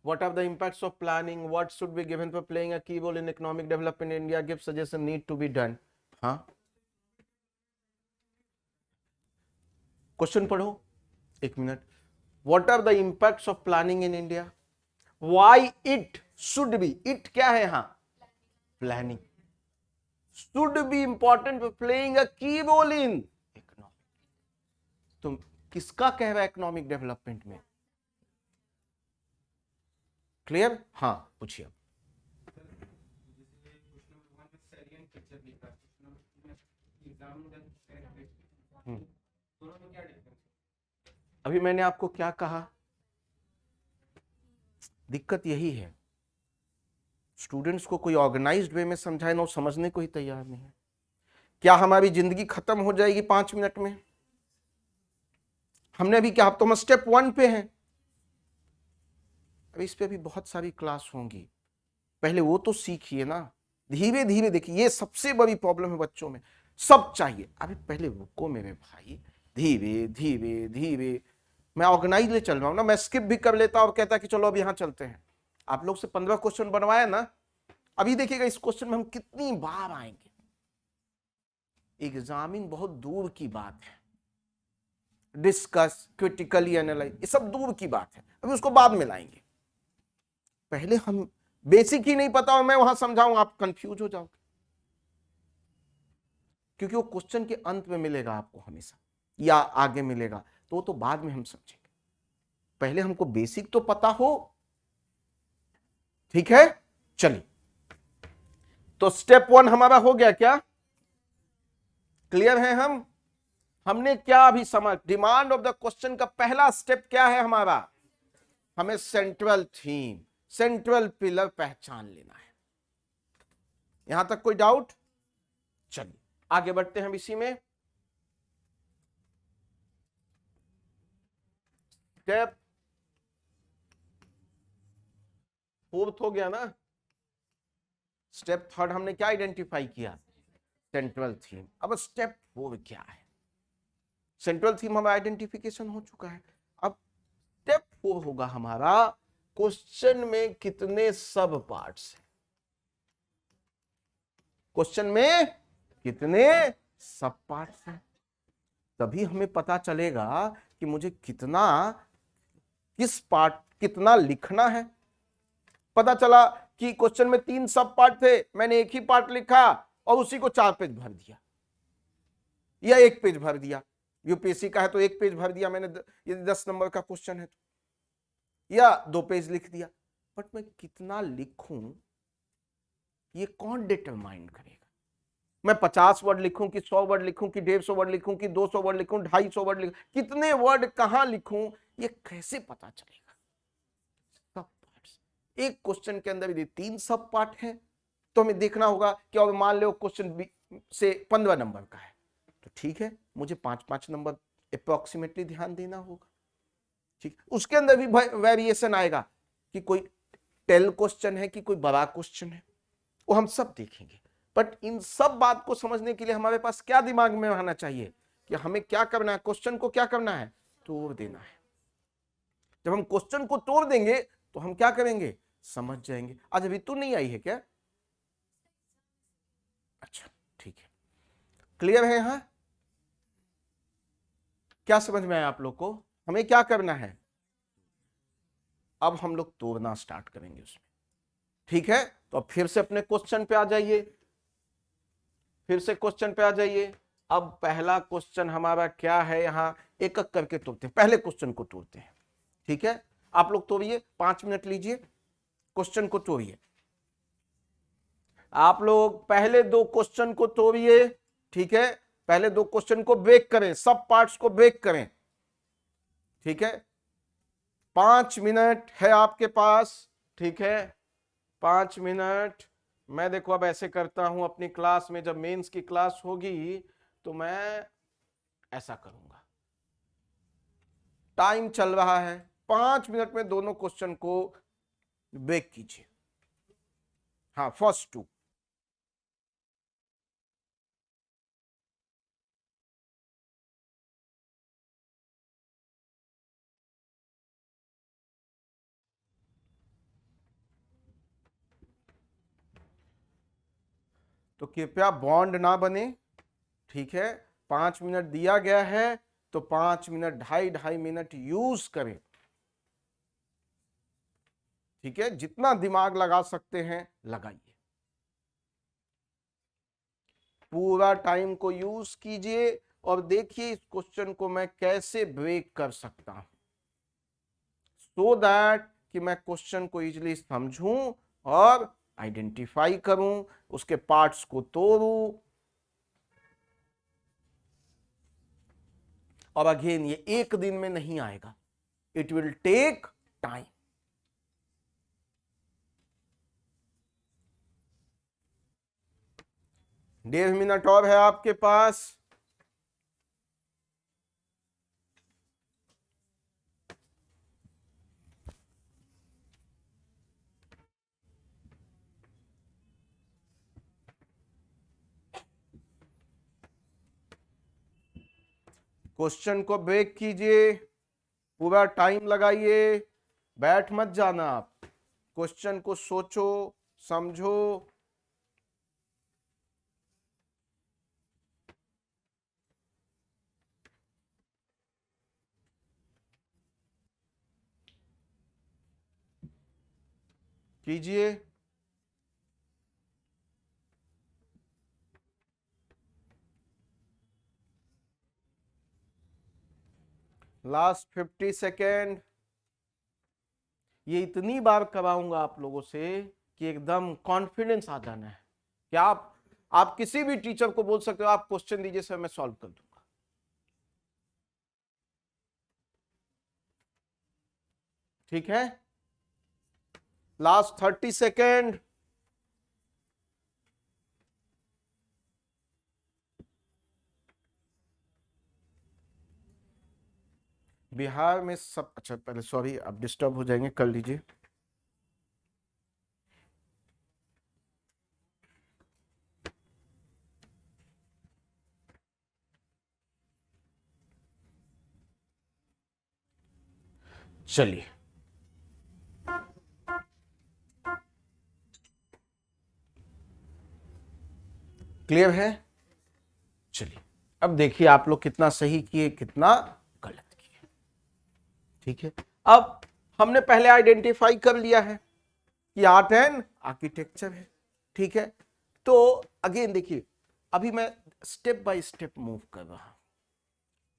what are the impacts of planning, what should be given for playing a key role in economic development in India, give suggestion need to be done। हाँ, question पढ़ो, एक minute. what are the impacts of planning in India, why it should be, it क्या है? हाँ, planning should be important for playing a key role in economic। तुम किसका कह रहा है इकोनॉमिक डेवलपमेंट में? क्लियर? हाँ, पूछिए। अभी मैंने आपको क्या कहा? दिक्कत यही है, स्टूडेंट्स को कोई ऑर्गेनाइज्ड वे में समझाए ना, वो समझने को ही तैयार नहीं है। क्या हमारी जिंदगी खत्म हो जाएगी 5 मिनट में? हमने अभी क्या, अब तो हम स्टेप 1 पे हैं, अब इस पे भी बहुत सारी क्लास होंगी, पहले वो तो सीखिए ना। धीरे धीरे देखिए, ये सबसे बड़ी प्रॉब्लम है बच्चों में, सब चाहिए। अभी पहले रुको मेरे भाई, धीरे धीरे धीरे। मैं ऑर्गेनाइज ले चल रहा हूं ना, मैं स्किप भी कर लेता और कहता कि चलो अब यहां चलते हैं। आप लोग से 15 क्वेश्चन बनवाया ना, अभी देखिएगा इस क्वेश्चन में हम कितनी बार आएंगे। एग्जामिन बहुत दूर की बात है, डिस्कस, क्रिटिकली एनालाइज, ये सब दूर की बात है, अभी उसको बाद में लाएंगे। पहले हम बेसिक ही नहीं पता हो, मैं वहां समझाऊं आप कंफ्यूज हो जाओगे, क्योंकि वो क्वेश्चन के अंत में मिलेगा आपको हमेशा, या आगे मिलेगा, तो बाद में हम समझेंगे। पहले हमको बेसिक तो पता हो, ठीक है? चलिए, तो स्टेप 1 हमारा हो गया क्या? क्लियर है? हमने क्या अभी समझ, डिमांड ऑफ द क्वेश्चन का पहला स्टेप क्या है हमारा? हमें सेंट्रल थीम, सेंट्रल पिलर पहचान लेना है। यहां तक कोई डाउट? चलिए आगे बढ़ते हैं इसी में। स्टेप 4 हो गया ना। स्टेप 3 हमने क्या आइडेंटिफाई किया? Central theme. अब स्टेप 4 क्या है? सेंट्रल थीम हमारा आइडेंटिफिकेशन हो चुका है, अब स्टेप 4 होगा हमारा, क्वेश्चन में कितने सब पार्ट्स हैं, क्वेश्चन में कितने सब पार्ट्स हैं, तभी हमें पता चलेगा कि मुझे कितना, किस पार्ट कितना लिखना है। पता चला कि क्वेश्चन में 3 सब पार्ट थे, मैंने एक ही पार्ट लिखा और उसी को 4 पेज भर दिया, या 1 पेज भर दिया। यूपीएससी का है तो 1 पेज भर दिया मैंने, यदि 10 नंबर का क्वेश्चन है तो, या 2 पेज लिख दिया। बट मैं कितना लिखूं ये कौन डिटरमाइन करेगा? मैं 50 वर्ड लिखूं कि 100 वर्ड लिखूं कि 150 वर्ड लिखूं कि 200 वर्ड लिखूं 250 वर्ड लिखूं, कितने वर्ड कहां लिखूं, ये कैसे पता चलेगा? सब पार्ट्स एक क्वेश्चन के अंदर यदि 3 सब पार्ट है तो हमें देखना होगा कि अब मान लो क्वेश्चन से 15 नंबर का है तो ठीक है, मुझे 5-5 नंबर अप्रोक्सीमेटली ध्यान देना होगा। ठीक, उसके अंदर भी वेरिएशन आएगा कि कोई टेल क्वेश्चन है कि कोई बड़ा क्वेश्चन है, वो हम सब देखेंगे। बट इन सब बात को समझने के लिए हमारे पास क्या दिमाग में आना चाहिए कि हमें क्या करना है, क्वेश्चन को क्या करना है, तोड़ देना है। जब हम क्वेश्चन को तोड़ देंगे तो हम क्या करेंगे, समझ जाएंगे। आज अभी तो नहीं आई है क्या? अच्छा ठीक है, क्लियर है? यहां क्या समझ में आया आप लोग को? हमें क्या करना है, अब हम लोग तोड़ना स्टार्ट करेंगे उसमें। ठीक है, तो अब फिर से अपने क्वेश्चन पे आ जाइए, फिर से क्वेश्चन पे आ जाइए। अब पहला क्वेश्चन हमारा क्या है, यहां एक एक करके तोड़ते हैं, पहले क्वेश्चन को तोड़ते हैं। ठीक है, आप लोग तोड़िए, 5 मिनट लीजिए, क्वेश्चन को तोड़िए। आप लोग पहले 2 क्वेश्चन को तोड़िए। ठीक है, पहले 2 क्वेश्चन को ब्रेक करें, सब पार्ट्स को ब्रेक करें। ठीक है, 5 मिनट है आपके पास। ठीक है, 5 मिनट। मैं देखो अब ऐसे करता हूं, अपनी क्लास में जब मेंस की क्लास होगी तो मैं ऐसा करूंगा, टाइम चल रहा है, 5 मिनट में दोनों क्वेश्चन को ब्रेक कीजिए। हाँ, फर्स्ट 2। तो कृपया बॉन्ड ना बने। ठीक है, 5 मिनट दिया गया है तो 5 मिनट, 2.5 मिनट यूज करें। ठीक है, जितना दिमाग लगा सकते हैं लगाइए, पूरा टाइम को यूज कीजिए और देखिए इस क्वेश्चन को मैं कैसे ब्रेक कर सकता हूं, सो दैट कि मैं क्वेश्चन को इजीली समझूं और आइडेंटिफाई करूं, उसके पार्ट्स को तोड़ूं। और अगेन ये एक दिन में नहीं आएगा, इट विल टेक टाइम। डेढ़ मिनट और है आपके पास। क्वेश्चन को ब्रेक कीजिए, पूरा टाइम लगाइए, बैठ मत जाना आप, क्वेश्चन को सोचो, समझो। कीजिए। Last 50 second. ये इतनी बार कराऊंगा आप लोगों से कि एकदम कॉन्फिडेंस आ जाना है कि आप किसी भी टीचर को बोल सकते हो, आप क्वेश्चन दीजिए सर मैं सॉल्व कर दूंगा। ठीक है, लास्ट 30 सेकेंड। बिहार में सब, अच्छा पहले सॉरी आप डिस्टर्ब हो जाएंगे, कर लीजिए। चलिए, क्लियर है? चलिए, अब देखिए आप लोग कितना सही किए, कितना गलत किए। ठीक है, अब हमने पहले आइडेंटिफाई कर लिया है कि आर्ट एंड आर्किटेक्चर है। ठीक है, तो अगेन देखिए, अभी मैं स्टेप बाय स्टेप मूव कर रहा हूं,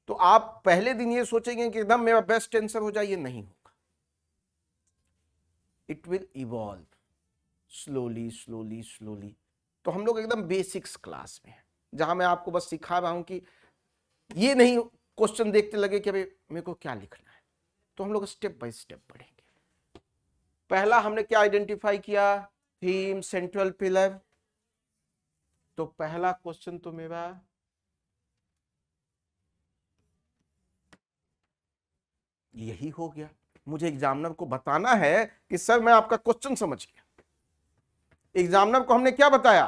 तो आप पहले दिन ये सोचेंगे कि एकदम मेरा बेस्ट आंसर हो जाए, ये नहीं होगा। It will evolve slowly slowly slowly. तो हम लोग एकदम बेसिक्स क्लास में हैं, जहां मैं आपको बस सिखा रहा हूं कि ये नहीं क्वेश्चन देखते लगे कि अभी मेरे को क्या लिखना है। तो हम लोग स्टेप बाय स्टेप पढ़ेंगे। पहला हमने क्या आइडेंटिफाई किया, थीम, सेंट्रल पिलर। तो पहला क्वेश्चन तो मेरा यही हो गया। मुझे एग्जामिनर को बताना है कि सर मैं आपका क्वेश्चन समझ गया। एग्जामिनर को हमने क्या बताया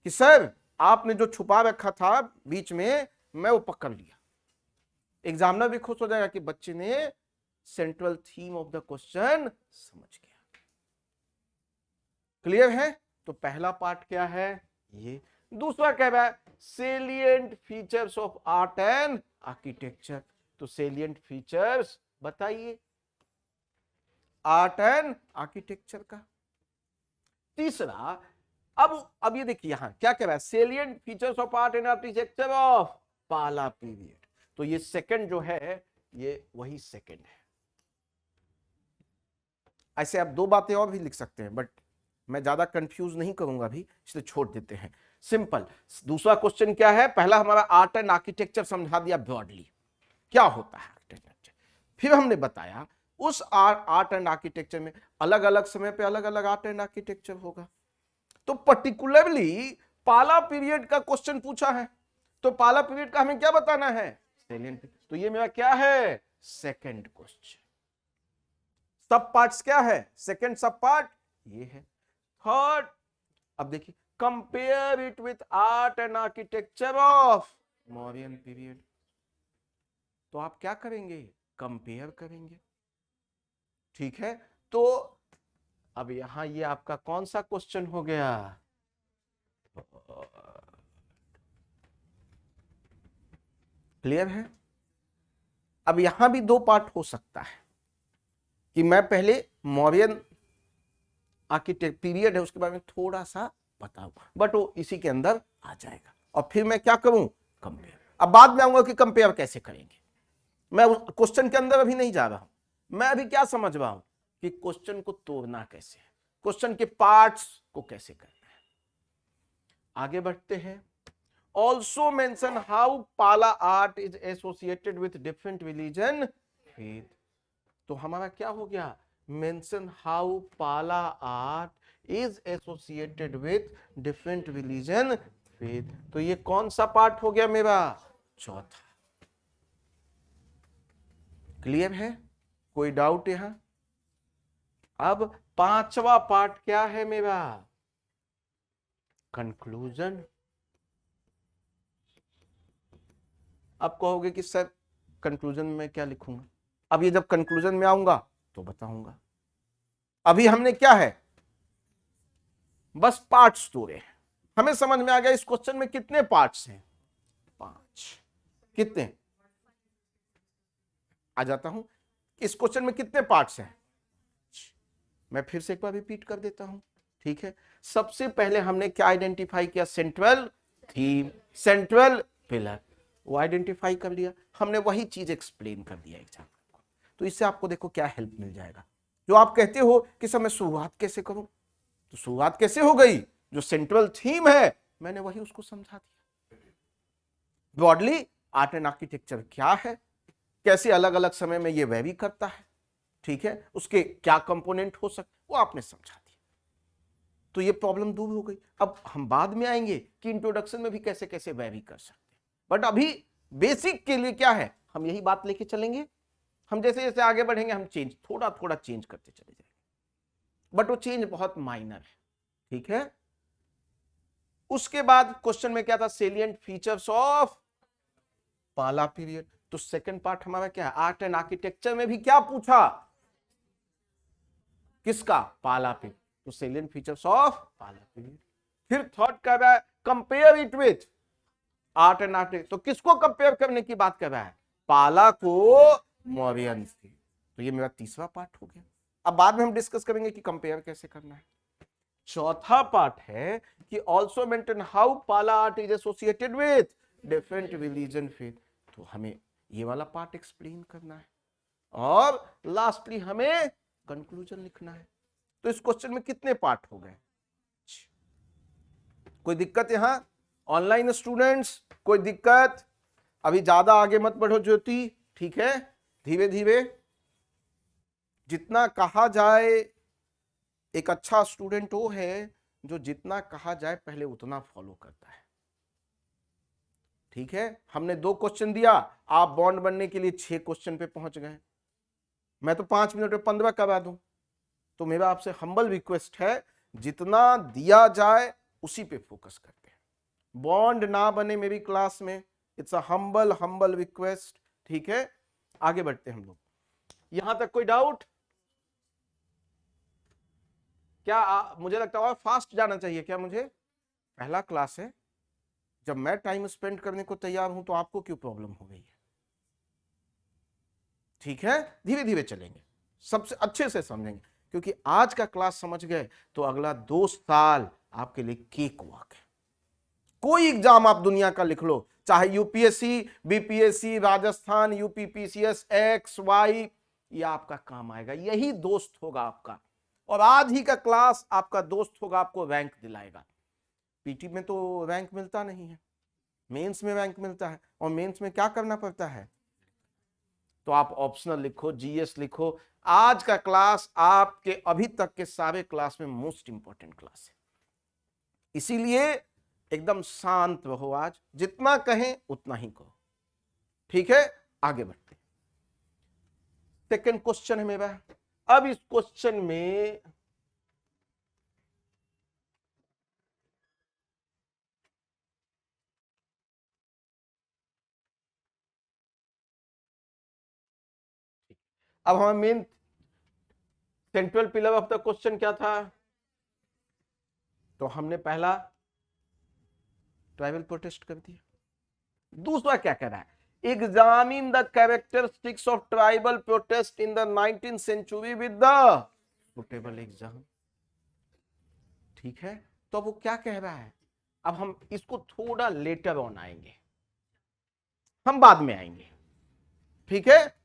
कि सर आपने जो छुपा रखा था बीच में, मैं वो पकड़ लिया। एग्जामिनर भी खुश हो जाएगा कि बच्चे ने central theme of the question समझ गया। क्लियर है? तो पहला पार्ट क्या है ये। दूसरा क्या है, salient features of art and architecture. तो सेलिएंट फीचर्स बताइए आर्ट एंड आर्किटेक्चर का। तीसरा, अब ये देखिए यहां क्या कह रहा है, salient features of art and architecture of पाला पीरियड। तो ये सेकंड जो है ये वही सेकंड है। ऐसे आप दो बातें और भी लिख सकते हैं, बट मैं ज्यादा कंफ्यूज नहीं करूंगा अभी, इसलिए छोड़ देते हैं। सिंपल। दूसरा क्वेश्चन क्या है, पहला हमारा आर्ट एंड आर्किटेक्चर समझा दिया ब्रॉडली क्या होता है आर्किटेक्चर। फिर हमने बताया उस आर्ट एंड आर्किटेक्चर में अलग अलग समय पे अलग अलग आर्ट एंड आर्किटेक्चर होगा। तो पर्टिकुलरली पाला पीरियड का क्वेश्चन पूछा है, तो पाला पीरियड का हमें क्या बताना है, सेलिएंट। तो ये मेरा क्या है, सेकंड क्वेश्चन। सब पार्ट्स क्या है, सेकंड सब पार्ट ये है। थर्ड, अब देखिए, compare it with art and architecture of Mauryan period. तो आप क्या करेंगे, कंपेयर करेंगे। ठीक है, तो अब यहां ये आपका कौन सा क्वेश्चन हो गया, क्लियर है? अब यहां भी दो पार्ट हो सकता है कि मैं पहले मौर्यन आर्किटेक्ट पीरियड है उसके बारे में थोड़ा सा बताऊं, बट वो इसी के अंदर आ जाएगा। और फिर मैं क्या करूं, कंपेयर। अब बाद में आऊंगा कि कंपेयर कैसे करेंगे। मैं उस क्वेश्चन के अंदर अभी नहीं जा रहा हूं, मैं अभी क्या समझ रहा हूं कि क्वेश्चन को तोड़ना कैसे है, क्वेश्चन के पार्ट्स को कैसे करना है। आगे बढ़ते हैं। ऑल्सो मेंशन हाउ पाला art is associated with different religion faith. तो हमारा क्या हो गया, मेंशन हाउ पाला art is associated with different religion faith. तो ये कौन सा पार्ट हो गया मेरा, चौथा। क्लियर है, कोई डाउट यहां? अब पांचवा पार्ट क्या है मेरा, कंक्लूजन। अब कहोगे कि सर कंक्लूजन में क्या लिखूंगा। अब ये जब कंक्लूजन में आऊंगा तो बताऊंगा। अभी हमने क्या है, बस पार्ट्स तोड़े हैं। हमें समझ में आ गया इस क्वेश्चन में कितने पार्ट्स हैं, 5। कितने, आ जाता हूं, इस क्वेश्चन में कितने पार्ट्स हैं, मैं फिर से एक बार रिपीट कर देता हूं। ठीक है, सबसे पहले हमने क्या आइडेंटिफाई किया, सेंट्रल थीम, सेंट्रल पिलर, वो आइडेंटिफाई कर लिया हमने, वही चीज एक्सप्लेन कर दिया एग्जाम को। तो इससे आपको देखो क्या हेल्प मिल जाएगा। जो आप कहते हो कि सर मैं शुरुआत कैसे करूं, तो शुरुआत कैसे हो गई, जो सेंट्रल थीम है मैंने वही उसको समझा दिया। ब्रॉडली आर्ट एंड आर्किटेक्चर क्या है, कैसे अलग अलग समय में ये वेरी करता है, ठीक है, उसके क्या कंपोनेंट हो सकते, वो आपने समझा दिया। तो ये प्रॉब्लम दूर हो गई। अब हम बाद में आएंगे कि इंट्रोडक्शन में भी कैसे कैसे वेरी कर सकते हैं, बट अभी बेसिक के लिए क्या है, हम यही बात लेके चलेंगे। हम जैसे जैसे आगे बढ़ेंगे हम चेंज थोड़ा थोड़ा चेंज करते चले जाएंगे, बट वो चेंज बहुत माइनर है। ठीक है, उसके बाद क्वेश्चन में क्या था, सेलिएंट फीचर्स ऑफ पाला पीरियड। तो सेकंड पार्ट हमारा क्या है, आर्ट एंड आर्किटेक्चर में भी क्या पूछा, किसका, पाला पीरियड। तो सेलिएंट फीचर्स ऑफ पाला पीरियड। फिर थर्ड कर रहा है, compare it with art and architecture. तो किसको कंपेयर करने की बात कर रहा है, पाला को मौर्यन से। तो ये मेरा तीसरा पार्ट हो गया। अब बाद में हम डिस्कस करेंगे कि कंपेयर कैसे करना है। चौथा पार्ट है कि ऑल्सो मेंटेन हाउ पाला art is associated with different religion faith. तो हमें ये वाला पार्ट एक्सप्लेन करना है, और लास्टली हमें कंक्लूजन लिखना है। तो इस क्वेश्चन में कितने पार्ट हो गए, कोई दिक्कत यहां? ऑनलाइन स्टूडेंट्स कोई दिक्कत? अभी ज्यादा आगे मत बढ़ो ज्योति, ठीक है, धीरे धीरे जितना कहा जाए। एक अच्छा स्टूडेंट वो है जो जितना कहा जाए पहले उतना फॉलो करता है, ठीक है। हमने 2 क्वेश्चन दिया, आप बॉन्ड बनने के लिए 6 क्वेश्चन पे पहुंच गए। मैं तो 5 मिनट में 15 करवा दूं। तो मेरा आपसे हम्बल रिक्वेस्ट है, जितना दिया जाए उसी पे फोकस करते हैं, बॉन्ड ना बने मेरी क्लास में। इट्स अ हम्बल रिक्वेस्ट, ठीक है। आगे बढ़ते हैं हम लोग। यहां तक कोई डाउट? क्या मुझे लगता है फास्ट जाना चाहिए क्या? मुझे पहला क्लास है, जब मैं टाइम स्पेंड करने को तैयार हूं तो आपको क्यों प्रॉब्लम हो गई है? ठीक है, धीरे धीरे चलेंगे, सबसे अच्छे से समझेंगे, क्योंकि आज का क्लास समझ गए तो अगला 2 साल आपके लिए केक वॉक है। कोई एग्जाम आप दुनिया का लिख लो, चाहे UPSC, BPSC, Rajasthan, UPPCS, X Y, ये आपका काम आएगा, यही दोस्त होगा आपका। और आज ही का क्लास आपका दोस्त होगा, आपको रैंक दिलाएगा। पीटी में तो रैंक मिलता नहीं है, मेंस में रैंक मिलता है। और मेंस में क्या करना पड़ता है? तो आप ऑप्शनल लिखो, जीएस लिखो। आज का क्लास आपके अभी तक के सारे क्लास में मोस्ट इंपॉर्टेंट क्लास है, इसीलिए एकदम शांत रहो। आज जितना कहें उतना ही कहो, ठीक है। आगे बढ़ते हैं। सेकेंड क्वेश्चन है मेरा। अब इस क्वेश्चन में अब हमारा main central pillar of the question क्या था? तो हमने पहला ट्राइबल प्रोटेस्ट कर दिया। दूसरा क्या कह रहा है? Examine the characteristics of tribal protest in the 19th century with the suitable exam, ठीक है। तो अब वो क्या कह रहा है? अब हम इसको थोड़ा लेटर ऑन आएंगे, हम बाद में आएंगे, ठीक है।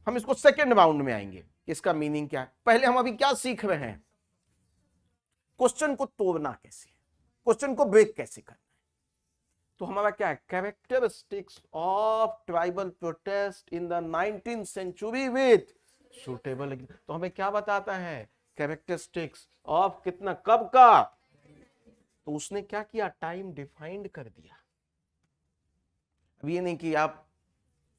हम इसको सेकेंड राउंड में आएंगे, इसका मीनिंग क्या है। पहले हम अभी क्या सीख रहे हैं? क्वेश्चन को तोड़ना कैसे, क्वेश्चन को ब्रेक कैसे करना है। तो हमारा क्या है? Characteristics of tribal protest in the 19th century with suitable. तो हमें क्या बताता है? कैरेक्टरिस्टिक्स ऑफ कितना, कब का? तो उसने क्या किया? टाइम डिफाइंड कर दिया। अब ये नहीं कि आप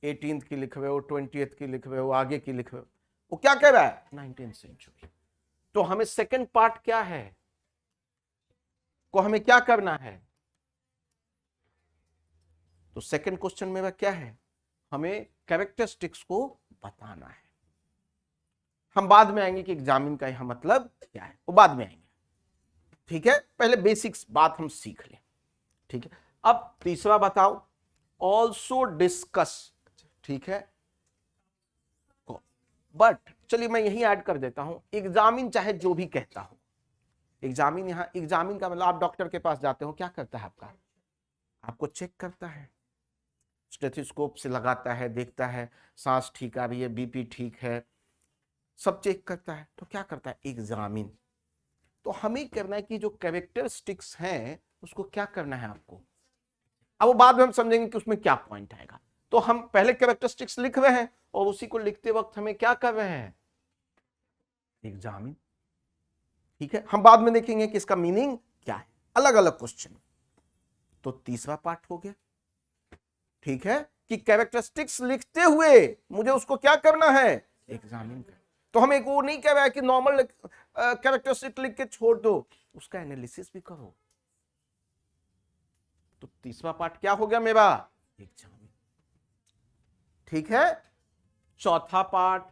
18th की लिख रहे हो, 20th की लिख रहे हो, आगे की लिख रहे हो। वो क्या कह रहा है? 19th century. तो हमें सेकंड पार्ट क्या है, को हमें क्या करना है? तो सेकंड क्वेश्चन मेरा क्या है? हमें कैरेक्टरिस्टिक्स को बताना है। हम बाद में आएंगे कि एग्जामिन का यहां मतलब क्या है, वो बाद में आएंगे, ठीक है। पहले बेसिक्स बात हम सीख लें, ठीक है। अब तीसरा बताओ, ऑल्सो डिस्कस, ठीक है। बट चलिए मैं यही ऐड कर देता हूं, एग्जामिन चाहे जो भी कहता हूं, एग्जामिन यहां, एग्जामिन का मतलब आप डॉक्टर के पास जाते हो, क्या करता है आपका? आपको चेक करता है, स्टेथोस्कोप से लगाता है, देखता है सांस ठीक आ रही है, बीपी ठीक है, सब चेक करता है। तो क्या करता है? एग्जामिन। तो हमें करना है कि जो कैरेक्टरिस्टिक्स हैं उसको क्या करना है आपको। अब वो बाद में हम समझेंगे कि उसमें क्या पॉइंट आएगा। तो हम पहले कैरेक्टरिस्टिक्स लिख रहे हैं और उसी को लिखते वक्त हमें क्या कर रहे हैं? एग्जामिन, ठीक है। हम बाद में देखेंगे कि इसका मीनिंग क्या है, अलग अलग क्वेश्चन। तो तीसरा पार्ट हो गया, ठीक है, कि कैरेक्टरिस्टिक्स लिखते हुए मुझे उसको क्या करना है? एग्जामिन करना। तो हमें वो नहीं कह रहा है कि नॉर्मल कैरेक्टरिस्टिक लिख के छोड़ दो, उसका एनालिसिस भी करो। तो तीसरा पार्ट क्या हो गया मेरा? एग्जामिन, ठीक है। चौथा पार्ट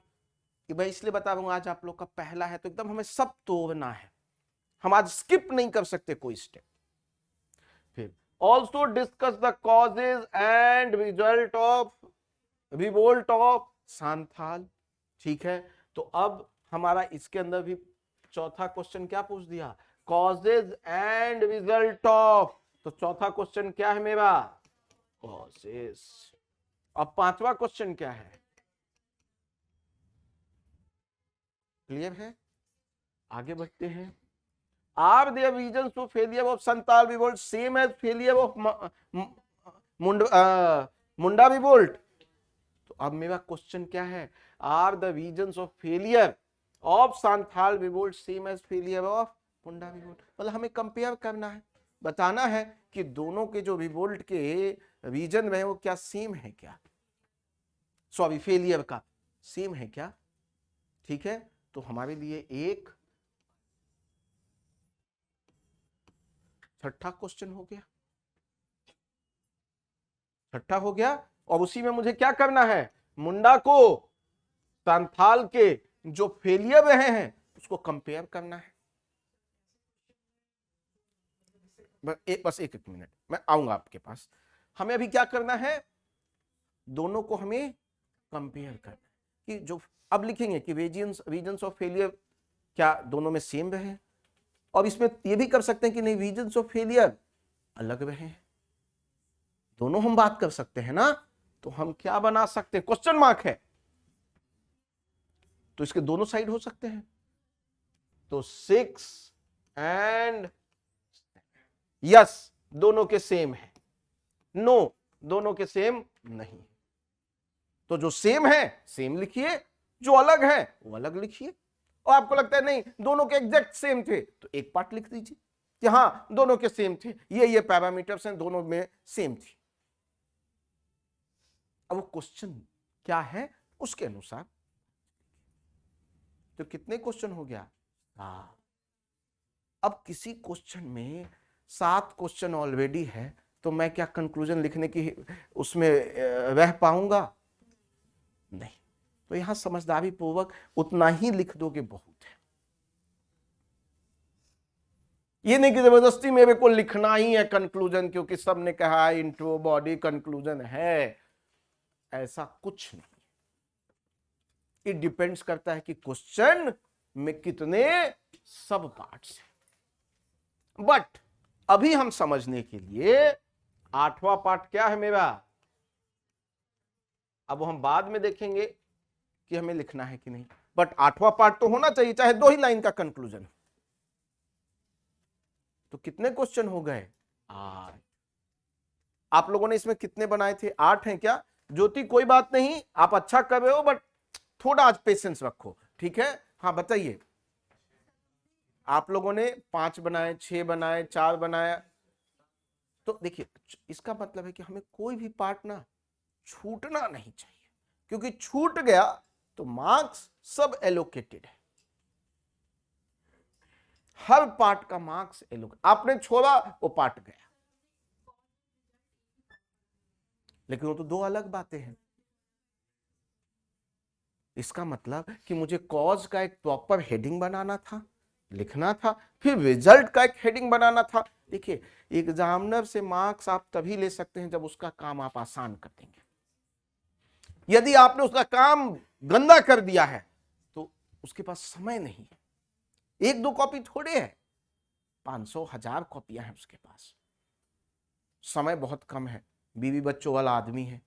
कि मैं इसलिए बता रहा हूं, आज आप लोग का पहला है तो एकदम हमें सब तोड़ना है, हम आज स्किप नहीं कर सकते कोई स्टेप। फिर also discuss the causes and result of revolt of Santhal, ठीक है। तो अब हमारा इसके अंदर भी चौथा क्वेश्चन क्या पूछ दिया? Causes and result of. तो चौथा क्वेश्चन क्या है मेरा? कॉजेज। अब पांचवा क्वेश्चन क्या है? क्लियर है? आगे बढ़ते हैं। Are there reasons for failure of Santal revolt same as failure of Munda revolt? तो अब मेरा क्वेश्चन क्या है, are the reasons of failure of Santhal revolt same as failure of Munda revolt? मतलब हमें कंपेयर करना है, बताना है कि दोनों के जो रिवोल्ट के रीजन में वो क्या सेम है क्या, सॉरी फेलियर का सेम है क्या? ठीक है, तो हमारे लिए एक छठा क्वेश्चन हो गया, छठा हो गया। और उसी में मुझे क्या करना है, मुंडा को संथाल के जो फेलियर रहे हैं उसको कंपेयर करना है। बस एक मिनट, मैं आऊंगा आपके पास। हमें अभी क्या करना है, दोनों को हमें कंपेयर करना है कि जो अब लिखेंगे कि रीजंस ऑफ फेलियर क्या दोनों में सेम रहे, और इसमें ये भी कर सकते हैं कि नहीं रीजंस ऑफ फेलियर अलग रहे, दोनों हम बात कर सकते हैं ना। तो हम क्या बना सकते हैं, क्वेश्चन मार्क है तो इसके दोनों साइड हो सकते हैं। तो 6 एंड यस दोनों के सेम है, नो दोनों के सेम नहीं। तो जो सेम है सेम लिखिए, जो अलग है वो अलग लिखिए। और आपको लगता है नहीं दोनों के एग्जैक्ट सेम थे तो एक पार्ट लिख दीजिए कि हाँ दोनों के सेम थे, ये पैरामीटर्स हैं, दोनों में सेम थी। अब वो क्वेश्चन क्या है उसके अनुसार। तो कितने क्वेश्चन हो गया, अब किसी क्वेश्चन में 7 क्वेश्चन ऑलरेडी है तो मैं क्या कंक्लूजन लिखने की उसमें रह पाऊंगा, नहीं। तो यहां समझदारी पूर्वक उतना ही लिख दोगे बहुत है, ये नहीं कि जबरदस्ती मेरे को लिखना ही है कंक्लूजन क्योंकि सबने कहा इंट्रो बॉडी कंक्लूजन है, ऐसा कुछ नहीं। इट डिपेंड्स करता है कि क्वेश्चन में कितने सब पार्ट्स हैं। बट अभी हम समझने के लिए 8वां पार्ट क्या है मेरा, अब हम बाद में देखेंगे कि हमें लिखना है कि नहीं, बट 8वां पार्ट तो होना चाहिए चाहे 2 ही लाइन का कंक्लूजन। तो कितने क्वेश्चन हो गए, 8। आप लोगों ने इसमें कितने बनाए थे, 8 हैं क्या? ज्योति कोई बात नहीं, आप अच्छा कर रहे हो बट थोड़ा आज पेशेंस रखो, ठीक है। हाँ बताइए, आप लोगों ने 5 बनाए, 6 बनाए, 4 बनाया, तो देखिए इसका मतलब है कि हमें कोई भी पार्ट ना छूटना नहीं चाहिए, क्योंकि छूट गया तो मार्क्स सब एलोकेटेड है, हर पार्ट का मार्क्स एलोकेटेड, आपने छोड़ा वो पार्ट गया। लेकिन वो तो 2 अलग बातें हैं। इसका मतलब कि मुझे कॉज का एक प्रॉपर हेडिंग बनाना था, लिखना था, फिर रिजल्ट का एक हेडिंग बनाना था। देखिए एग्जामिनर से मार्क्स आप तभी ले सकते हैं जब उसका काम आप आसान कर देंगे। यदि आपने उसका काम गंदा कर दिया है तो उसके पास समय नहीं है, 1-2 कॉपी थोड़े है, 500-1000 कॉपियां हैं उसके पास, समय बहुत कम है, बीवी बच्चों वाला आदमी है,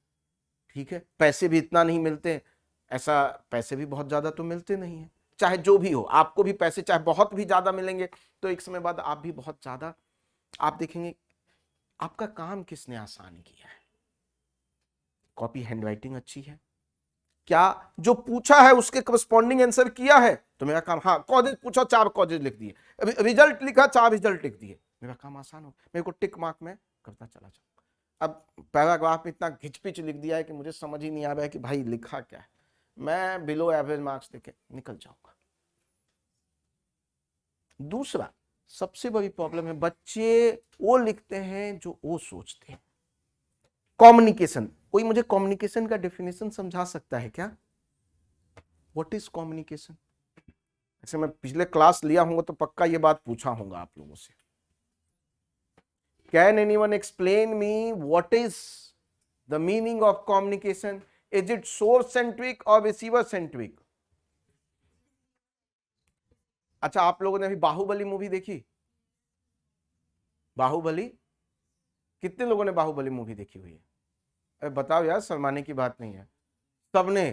ठीक है, पैसे भी इतना नहीं मिलते, ऐसा पैसे भी बहुत ज्यादा तो मिलते नहीं है। चाहे जो भी हो, आपको भी पैसे चाहे बहुत भी ज्यादा मिलेंगे तो एक समय बाद आप भी बहुत ज्यादा, आप देखेंगे आपका काम किसने आसान किया है, कॉपी हैंडराइटिंग अच्छी है क्या, जो पूछा है उसके करस्पॉन्डिंग आंसर किया है, तो मेरा काम, हाँ कॉजेज पूछा 4 कॉजेज लिख दिए, रिजल्ट लिखा 4 रिजल्ट लिख दिए, मेरा काम आसान हो, मेरे को टिक मार्क में करता चला जाऊंगा। अब पैराग्राफ में इतना घिचपिच लिख दिया है कि मुझे समझ ही नहीं आ रहा है कि भाई लिखा क्या है, मैं बिलो एवरेज मार्क्स देके निकल जाऊंगा। दूसरा सबसे बड़ी प्रॉब्लम है, बच्चे वो लिखते हैं जो वो सोचते हैं। कम्युनिकेशन, कोई मुझे कम्युनिकेशन का डेफिनेशन समझा सकता है क्या, व्हाट इज कम्युनिकेशन? ऐसे मैं पिछले क्लास लिया हूंगा तो पक्का ये बात पूछा होगा आप लोगों से। Can anyone explain me what is the meaning of communication? Is it source centric और रिसीवर सेंट्रिक? अच्छा आप लोगों ने अभी बाहुबली मूवी देखी? बाहुबली, कितने लोगों ने बाहुबली मूवी देखी हुई है? अरे बताओ यार, शर्माने की बात नहीं है, सबने।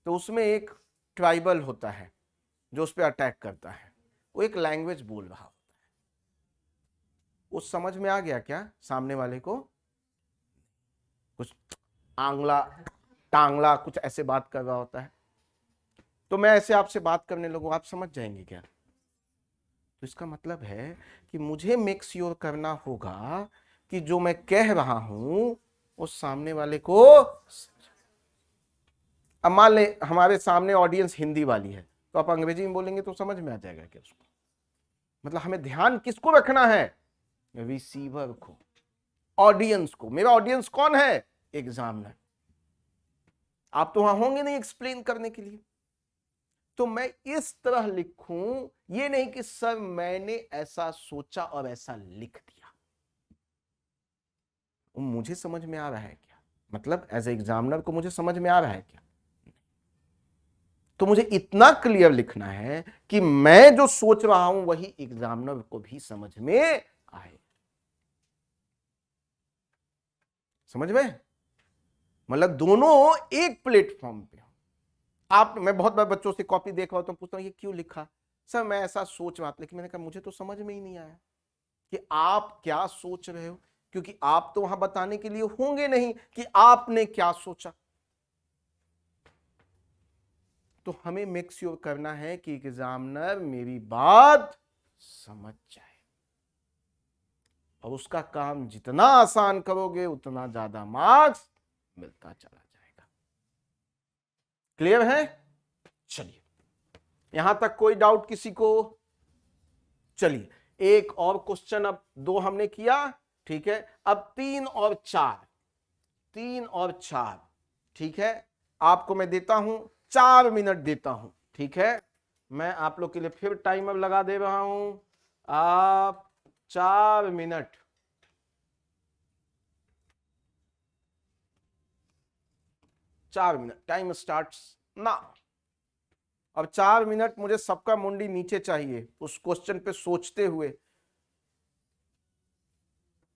तो उसमें एक ट्राइबल होता है जो उस पर अटैक करता है, वो एक लैंग्वेज बोल रहा होता है, कुछ समझ में आ गया क्या सामने वाले को? कुछ आंगला टांगला कुछ ऐसे बात कर रहा होता है, तो मैं ऐसे आपसे बात करने लगूं, आप समझ जाएंगे क्या? तो इसका मतलब है कि मुझे मेक श्योर करना होगा कि जो मैं कह रहा हूं वो सामने वाले को। अब मान ले हमारे सामने ऑडियंस हिंदी वाली है, तो आप अंग्रेजी में बोलेंगे तो समझ में आ जाएगा क्या उसको? मतलब हमें ध्यान किसको रखना है? रिसीवर को, ऑडियंस को। मेरा ऑडियंस कौन है? एग्जामिनर। आप तो वहां होंगे नहीं एक्सप्लेन करने के लिए, तो मैं इस तरह लिखूं, ये नहीं कि सर मैंने ऐसा सोचा और ऐसा लिख दिया। मुझे समझ में आ रहा है क्या? मतलब एज ए एग्जामिनर को मुझे समझ में आ रहा है क्या? तो मुझे इतना क्लियर लिखना है कि मैं जो सोच रहा हूं वही एग्जामिनर को भी समझ में आए। समझ में? मतलब दोनों एक प्लेटफॉर्म पे। आप, मैं बहुत बार बच्चों से कॉपी देख रहा हूं तो पूछता हूं ये क्यों लिखा? सर मैं ऐसा सोच रहा था, लेकिन मैंने कहा मुझे तो समझ में ही नहीं आया कि आप क्या सोच रहे हो, क्योंकि आप तो वहां बताने के लिए होंगे नहीं कि आपने क्या सोचा। तो हमें मेक श्योर करना है कि एग्जामिनर मेरी बात समझ जाए, और उसका काम जितना आसान करोगे उतना ज्यादा मार्क्स मिलता चला जाएगा। क्लियर है? चलिए, यहां तक कोई डाउट किसी को? चलिए, एक और क्वेश्चन। अब 2 हमने किया, ठीक है। अब 3 और 4, 3 और 4, ठीक है। आपको मैं देता हूं 4 मिनट देता हूं, ठीक है। मैं आप लोग के लिए फिर टाइमर लगा दे रहा हूं। आप 4 मिनट, टाइम स्टार्ट्स नाउ। अब 4 मिनट मुझे सबका मुंडी नीचे चाहिए उस क्वेश्चन पे सोचते हुए।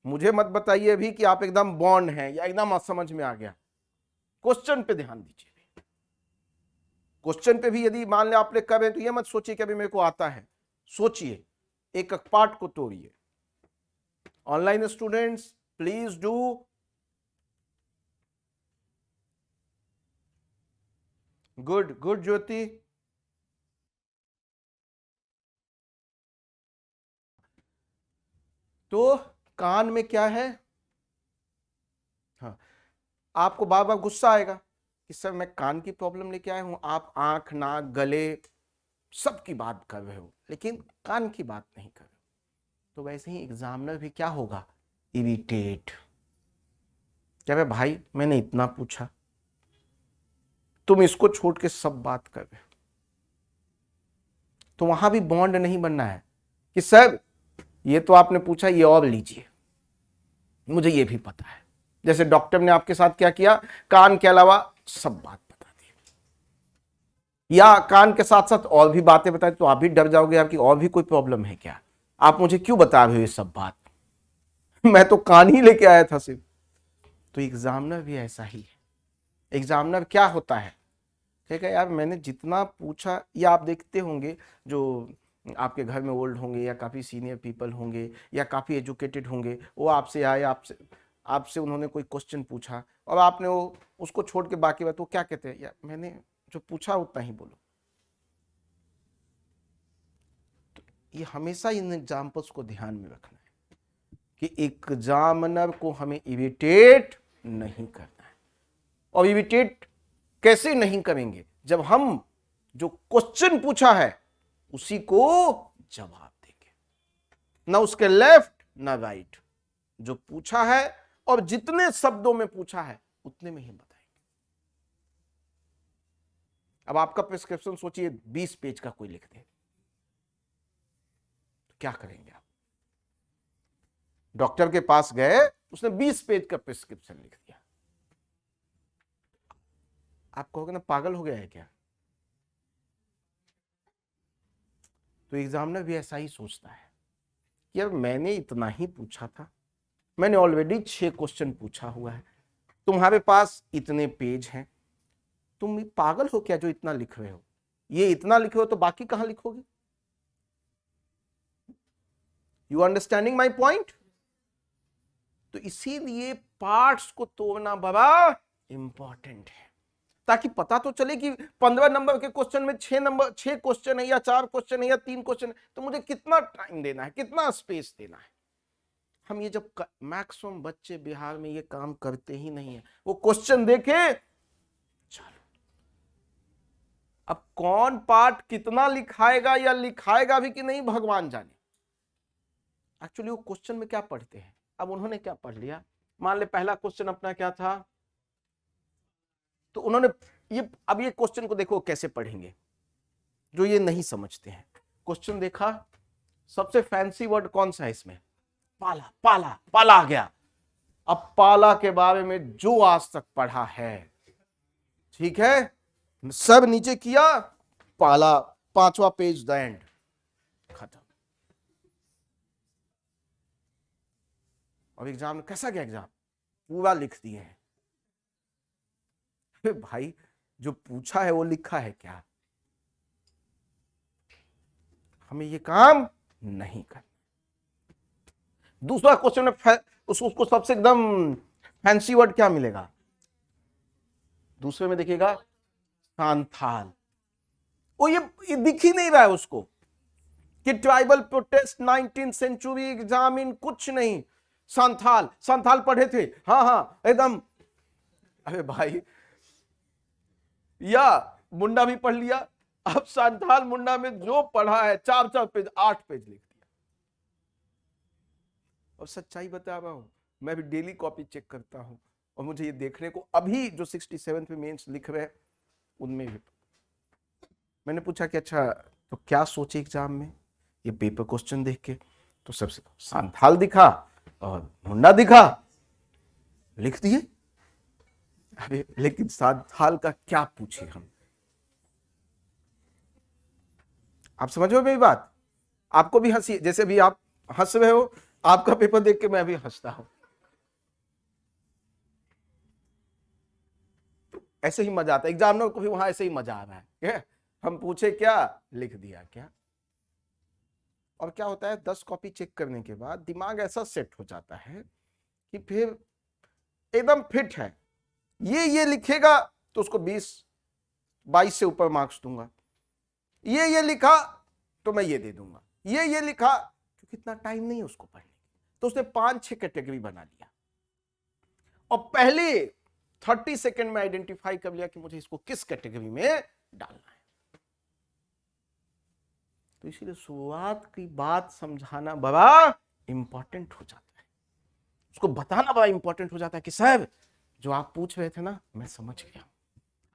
मुझे मत बताइए अभी कि आप एकदम बॉन्ड हैं या एकदम असमझ में आ गया। क्वेश्चन पे ध्यान दीजिए। क्वेश्चन पे भी यदि मान ले आपने कर रहे तो ये मत सोचिए कि अभी मेरे को आता है। सोचिए, एक पार्ट को तोड़िए। Online students please do. Good good Jyoti. तो कान में क्या है? हाँ, आपको बार बार गुस्सा आएगा कि सर मैं कान की प्रॉब्लम लेके आया हूं, आप आंख नाक गले सबकी बात कर रहे हो लेकिन कान की बात नहीं कर रहे हो। तो वैसे ही एग्जामिनर भी क्या होगा? इरिटेट। क्या भाई मैंने इतना पूछा, तुम इसको छोड़ के सब बात कर रहे हो। तो वहां भी बॉन्ड नहीं बनना है कि सर ये तो आपने पूछा, ये और लीजिए, मुझे ये भी पता है। जैसे डॉक्टर ने आपके साथ क्या किया, कान के अलावा सब बात बता दी, या कान के साथ साथ और भी बातें बताई, तो आप भी डर जाओगे आपकी और भी कोई प्रॉब्लम है क्या, आप मुझे क्यों बता रहे हो ये सब बात, मैं तो कान ही लेके आया था सिर्फ। तो एग्जामिनर भी ऐसा ही है। एग्जामिनर क्या होता है, ठीक है यार मैंने जितना पूछा, या आप देखते होंगे जो आपके घर में ओल्ड होंगे या काफ़ी सीनियर पीपल होंगे या काफ़ी एजुकेटेड होंगे, वो आपसे आए, आपसे आपसे उन्होंने कोई क्वेश्चन पूछा और आपने वो उसको छोड़ के बाकी बात, वो क्या कहते हैं, यार मैंने जो पूछा उतना ही बोलो। तो ये हमेशा इन एग्जाम्पल्स को ध्यान में रखना है कि एग्जामिनर को हमें इरिटेट नहीं करना है। और इरिटेट कैसे नहीं करेंगे? जब हम जो क्वेश्चन पूछा है उसी को जवाब देंगे, ना उसके लेफ्ट ना राइट, जो पूछा है और जितने शब्दों में पूछा है उतने में ही बताएंगे। अब आपका प्रिस्क्रिप्शन सोचिए 20 पेज का कोई लिख दे तो क्या करेंगे आप? डॉक्टर के पास गए, उसने 20 पेज का प्रिस्क्रिप्शन लिख दिया, आप कहोगे ना पागल हो गया है क्या? तो एग्जामिनर भी ऐसा ही सोचता है, यार मैंने इतना ही पूछा था, मैंने ऑलरेडी 6 क्वेश्चन पूछा हुआ है, तुम्हारे पास इतने पेज हैं, तुम पागल हो क्या जो इतना लिख रहे हो? ये इतना लिखे हो तो बाकी कहां लिखोगे? You understanding my point? तो इसीलिए पार्ट्स को तोड़ना बड़ा इंपॉर्टेंट है, ताकि पता तो चले कि 15 नंबर के क्वेश्चन में 6 क्वेश्चन है या 4 क्वेश्चन है या 3 क्वेश्चन है, तो मुझे कितना टाइम देना है, कितना स्पेस देना है। हम ये जब मैक्सिमम बच्चे बिहार में ये काम करते ही नहीं है, वो क्वेश्चन देखे चलो, अब कौन पार्ट कितना लिखाएगा या लिखाएगा भी कि नहीं भगवान जाने। एक्चुअली वो क्वेश्चन में क्या पढ़ते हैं, अब उन्होंने क्या पढ़ लिया, मान ले पहला क्वेश्चन अपना क्या था, तो उन्होंने अब ये क्वेश्चन को देखो कैसे पढ़ेंगे जो ये नहीं समझते हैं। क्वेश्चन देखा, सबसे फैंसी वर्ड कौन सा है इसमें, पाला, पाला, पाला आ गया। अब पाला के बारे में जो आज तक पढ़ा है, ठीक है, सब नीचे किया, पाला 5वां पेज द एंड, खत्म। और एग्जाम में कैसा गया, एग्जाम पूरा लिख दिए हैं। भाई जो पूछा है वो लिखा है क्या, हमें ये काम नहीं करना। दूसरा क्वेश्चन में उसको सबसे एकदम फैंसी वर्ड क्या मिलेगा, दूसरे में देखिएगा सांथाल। वो ये दिख ही नहीं रहा है उसको कि tribal protest 19th century examine कुछ नहीं, सांथाल, सांथाल पढ़े थे, हाँ हाँ एकदम। अरे भाई, या मुंडा भी पढ़ लिया, अब सांथाल मुंडा में जो पढ़ा है 4 पेज 8 पेज लिख दिया। और सच्चाई बता रहा हूं, मैं भी डेली कॉपी चेक करता हूं, और मुझे ये देखने को अभी जो 67 में मेंस लिख रहे हैं उनमें भी मैंने पूछा कि अच्छा तो क्या सोचे एग्जाम में, ये पेपर क्वेश्चन देख के, तो सबसे सांथाल दिखा और मुंडा दिखा, लिख दिए। अरे लेकिन सांथाल का क्या पूछे हम, आप समझ रहे हो मेरी बात, आपको भी हंसी, जैसे भी आप हंस रहे हो, आपका पेपर देख के मैं भी हंसता हूं, ऐसे ही मजा आता है। एग्जामिनर को भी वहां ऐसे ही मजा आ रहा है, हम पूछे क्या लिख दिया क्या। और क्या होता है, 10 कॉपी चेक करने के बाद दिमाग ऐसा सेट हो जाता है कि फिर एकदम फिट है, ये लिखेगा तो उसको 20-22 से ऊपर मार्क्स दूंगा, ये लिखा तो मैं ये दे दूंगा, ये लिखा, क्योंकि इतना टाइम नहीं है उसको पढ़ने, तो उसने 5-6 कैटेगरी बना लिया और पहले 30 सेकेंड में आइडेंटिफाई कर लिया कि मुझे इसको किस कैटेगरी में डालना है। तो इसीलिए शुरुआत की बात समझाना बड़ा इंपॉर्टेंट हो जाता है, उसको बताना बड़ा इंपॉर्टेंट हो जाता है कि सर जो आप पूछ रहे थे ना मैं समझ गया,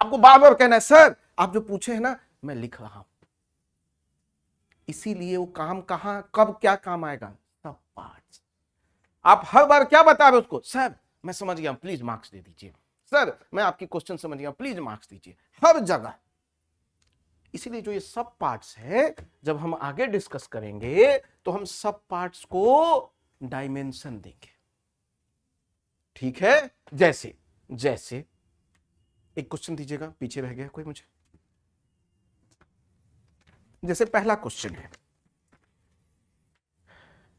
आपको बार बार कहना है सर आप जो पूछे हैं ना मैं लिख रहा हूं। इसीलिए वो काम कहां कब क्या काम आएगा, सब पार्ट्स। आप हर बार क्या बता रहे उसको, सर मैं समझ गया प्लीज मार्क्स दे दीजिए, सर मैं आपकी क्वेश्चन समझ गया प्लीज मार्क्स दीजिए, हर जगह। इसीलिए जो ये सब पार्ट्स है, जब हम आगे डिस्कस करेंगे तो हम सब पार्ट्स को डायमेंशन देंगे, ठीक है। जैसे जैसे एक क्वेश्चन दीजिएगा, पीछे रह गया कोई मुझे, जैसे पहला क्वेश्चन है,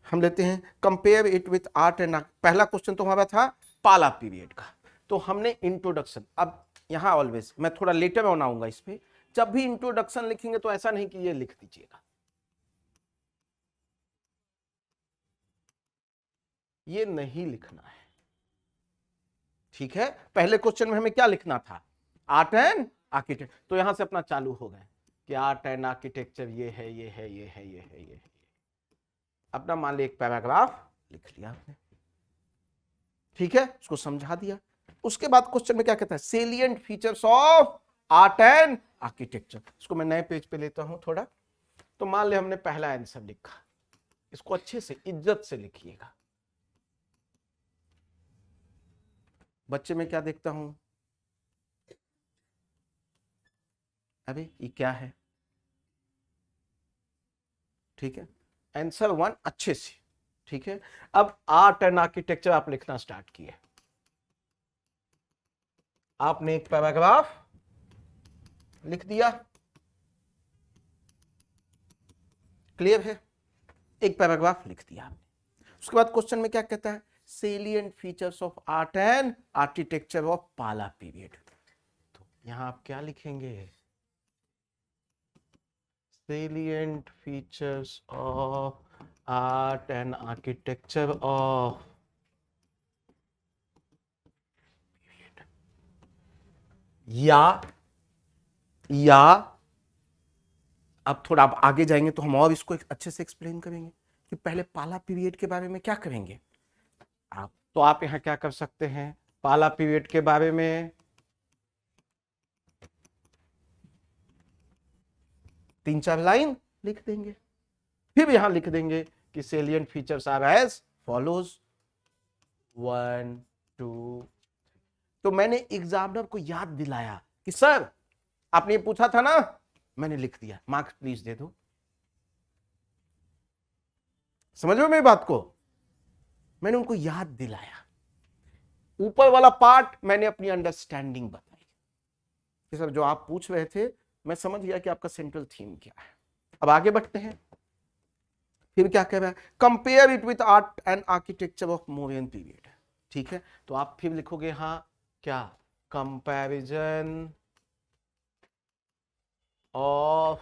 हम लेते हैं compare it with art and. पहला क्वेश्चन तो हमारा था पाला पीरियड का, तो हमने इंट्रोडक्शन, अब यहां ऑलवेज मैं थोड़ा लेटर ऑन आऊंगा इस पे, जब भी इंट्रोडक्शन लिखेंगे तो ऐसा नहीं कि ये लिख दीजिएगा, ये नहीं लिखना है, ठीक है। पहले क्वेश्चन में हमें क्या लिखना था, आर्ट एंड आर्किटेक्चर, तो यहां से अपना चालू हो गए कि आर्ट एंड आर्किटेक्चर ये है ये है ये है ये है ये है, अपना मान लिया एक पैराग्राफ लिख लिया आपने, ठीक है, उसको समझा दिया। उसके बाद क्वेश्चन में क्या कहता है, salient features of art and architecture. इसको मैं नए पेज पे लेता हूं थोड़ा, तो मान ले हमने पहला आंसर लिखा, इसको अच्छे से इज्जत से लिखिएगा। बच्चे में क्या देखता हूं, अबे ये क्या है, ठीक है, आंसर 1 अच्छे से, ठीक है। अब आर्ट एंड आर्किटेक्चर आप लिखना स्टार्ट किए, आपने एक पैराग्राफ लिख दिया, क्लियर है, एक पैराग्राफ लिख दिया आपने। उसके बाद क्वेश्चन में क्या कहता है, salient features of art and architecture of पाला पीरियड। तो यहां आप क्या लिखेंगे? salient features of art and architecture of या अब थोड़ा आप आगे जाएंगे तो हम और इसको अच्छे से एक्सप्लेन करेंगे कि पहले पाला पीरियड के बारे में क्या करेंगे आप। तो आप यहां क्या कर सकते हैं, पाला पीरियड के बारे में 3-4 लाइन लिख देंगे, फिर यहां लिख देंगे कि salient features are as follows 1 2। तो मैंने एग्जामिनर को याद दिलाया कि सर आपने ये पूछा था ना, मैंने लिख दिया, मार्क्स प्लीज दे दो। समझ में मेरी बात को? मैंने उनको याद दिलाया, ऊपर वाला पार्ट मैंने अपनी अंडरस्टैंडिंग बताई कि सर जो आप पूछ रहे थे मैं समझ गया कि आपका सेंट्रल थीम क्या है। अब आगे बढ़ते हैं, फिर क्या कह रहा है, compare it with art and architecture of Mauryan period. ठीक है, तो आप फिर लिखोगे हाँ क्या, कंपैरिजन ऑफ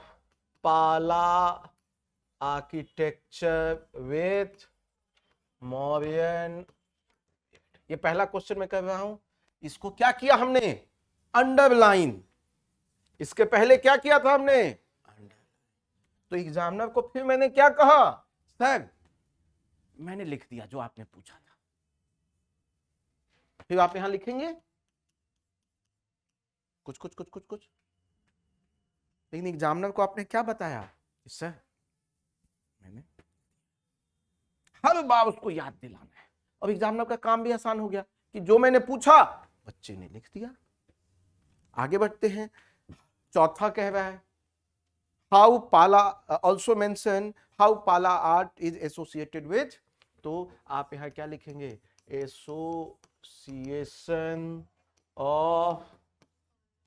पाला आर्किटेक्चर विथ मौर्यन। ये पहला क्वेश्चन मैं कर रहा हूं, इसको क्या किया हमने, अंडरलाइन। इसके पहले क्या किया था हमने, तो एग्जामिनर को फिर मैंने क्या कहा, सर मैंने लिख दिया जो आपने पूछा था। फिर आप यहां लिखेंगे कुछ कुछ कुछ कुछ कुछ, लेकिन एग्जामिनर को आपने क्या बताया, सर मैंने हर बार उसको याद दिलाना है। और एग्जामिनर का काम भी आसान हो गया कि जो मैंने पूछा बच्चे ने लिख दिया। आगे बढ़ते हैं, चौथा कह रहा है हाउ पाला ऑल्सो मेंशन हाउ पाला आर्ट इज एसोसिएटेड विथ। तो आप यहां क्या लिखेंगे, एसोसिएशन ऑफ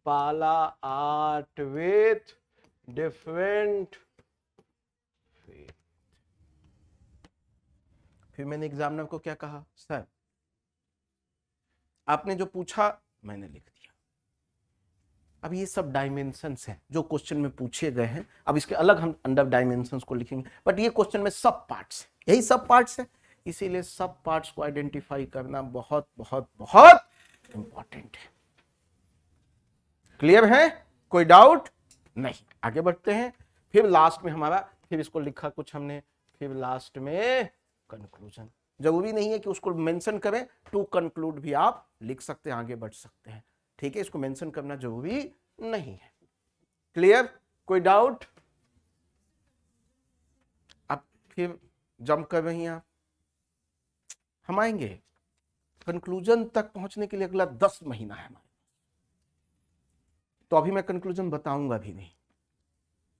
पाला आर्ट विथ डिफरेंट। फिर मैंने एग्जामिनर को क्या कहा, सर आपने जो पूछा मैंने लिख दिया। अब ये सब डायमेंशंस हैं जो क्वेश्चन में पूछे गए हैं, अब इसके अलग हम अंडर डायमेंशंस को लिखेंगे, बट ये क्वेश्चन में सब पार्ट्स हैं, यही सब पार्ट्स हैं, इसीलिए सब पार्ट्स को आइडेंटिफाई करना बहुत बहुत बहुत इंपॉर्टेंट है। क्लियर है, कोई डाउट नहीं? आगे बढ़ते हैं, फिर लास्ट में हमारा, फिर इसको लिखा कुछ हमने, फिर लास्ट में कंक्लूजन। जरूरी नहीं है कि उसको मेंशन करें, टू कंक्लूड भी आप लिख सकते हैं, आगे बढ़ सकते हैं। ठीक है, इसको मेंशन करना जरूरी नहीं है। क्लियर, कोई डाउट? अब फिर जंप कर रही हैं आप, हम आएंगे कंक्लूजन तक पहुंचने के लिए अगला 10 महीना है हमारे। तो अभी मैं कंक्लूजन बताऊंगा भी नहीं,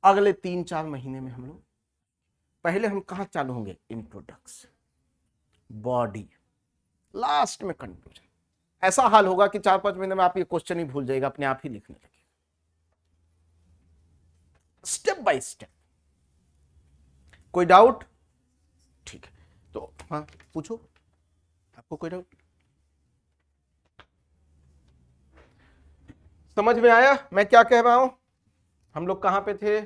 अगले 3-4 महीने में हम लोग, पहले हम कहां चालू होंगे, इंट्रोडक्शन, बॉडी, लास्ट में कंक्लूजन। ऐसा हाल होगा कि 4-5 महीने में आप ये क्वेश्चन ही भूल जाएगा, अपने आप ही लिखने लगे, स्टेप बाय स्टेप। कोई डाउट? ठीक है, तो हाँ पूछो, आपको कोई डाउट? समझ में आया मैं क्या कह रहा हूं? हम लोग कहां पे थे?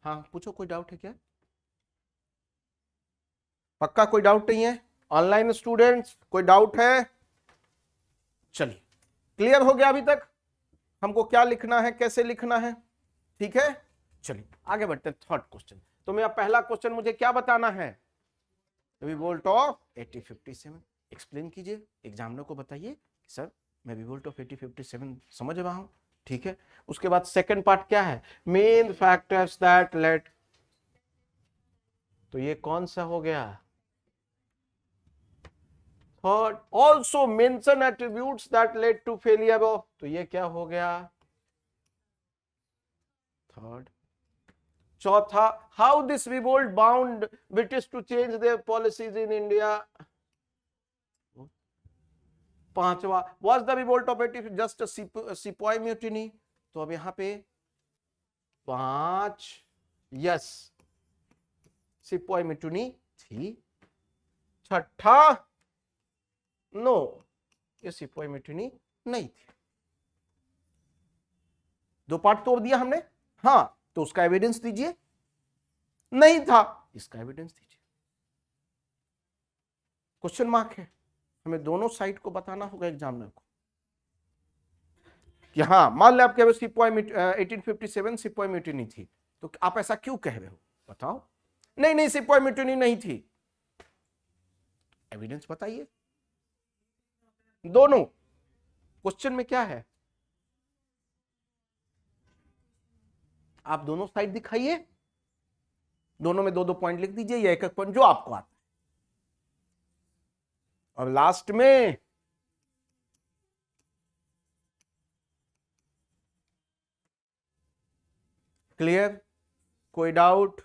हाँ पूछो, कोई डाउट है क्या? पक्का कोई डाउट नहीं है? ऑनलाइन स्टूडेंट्स कोई डाउट है? चलिए, क्लियर हो गया अभी तक हमको क्या लिखना है, कैसे लिखना है? ठीक है, चलिए आगे बढ़ते हैं। थर्ड क्वेश्चन, तो मेरा पहला क्वेश्चन मुझे क्या बताना है, रिवोल्ट ऑफ 1857 एक्सप्लेन कीजिए, एग्जामिनर को बताइए सर मैं रिवोल्ट ऑफ 1857 समझ रहा हूं। ठीक है, उसके बाद सेकंड पार्ट क्या है, मेन फैक्टर्स दैट लेड, तो ये कौन सा हो गया, third, also mention attributes that led to failure of, तो ये क्या हो गया, थर्ड। चौथा, how this revolt bound British to change their policies in India. पांचवा, was the revolt of 18 just a sepoy mutiny, तो अब यहां पे 5, यस। सिपोई मिटुनी थी। छठा, नो, ये सिपोई मिटुनी नहीं थी। 2 पार्ट तोड़ दिया हमने, हाँ, तो उसका एविडेंस दीजिए। नहीं था, इसका एविडेंस दीजिए। क्वेश्चन मार्क है, हमें दोनों साइड को बताना होगा एग्जामिनर को कि हाँ, मान ले आप कह रहे हो सिपोई 1857 सिपोई म्यूटिनी थी, तो आप ऐसा क्यों कह रहे हो, बताओ। नहीं नहीं, सिपोई म्यूटिनी नहीं थी, एविडेंस बताइए। दोनों क्वेश्चन में क्या है, आप दोनों साइड दिखाइए, दोनों में 2-2 पॉइंट लिख दीजिए या 1-1 पॉइंट, जो आपको आता है। और लास्ट में क्लियर, कोई डाउट?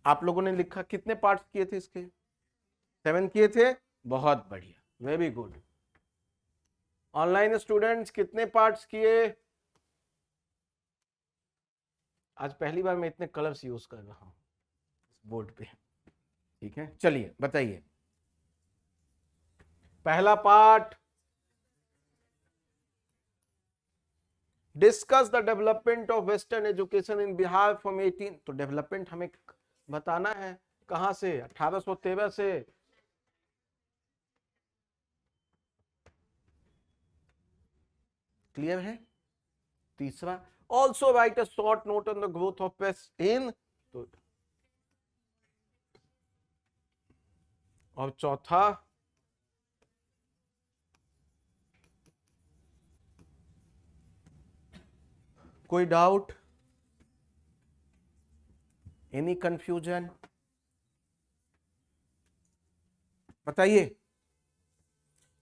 आप लोगों ने लिखा, कितने पार्ट्स किए थे इसके? 7 किए थे, बहुत बढ़िया, वेरी गुड। ऑनलाइन स्टूडेंट्स कितने पार्ट्स किए? आज पहली बार मैं इतने कलर्स यूज कर रहा हूं बोर्ड पे, ठीक है, चलिए बताइए। पहला part, discuss the development of western education in Bihar from 18, तो डेवलपमेंट हमें बताना है, कहां से? 1813 से। क्लियर है? तीसरा, also write a short note on the growth of west in, तो और चौथा, कोई डाउट, एनी कंफ्यूजन, बताइए।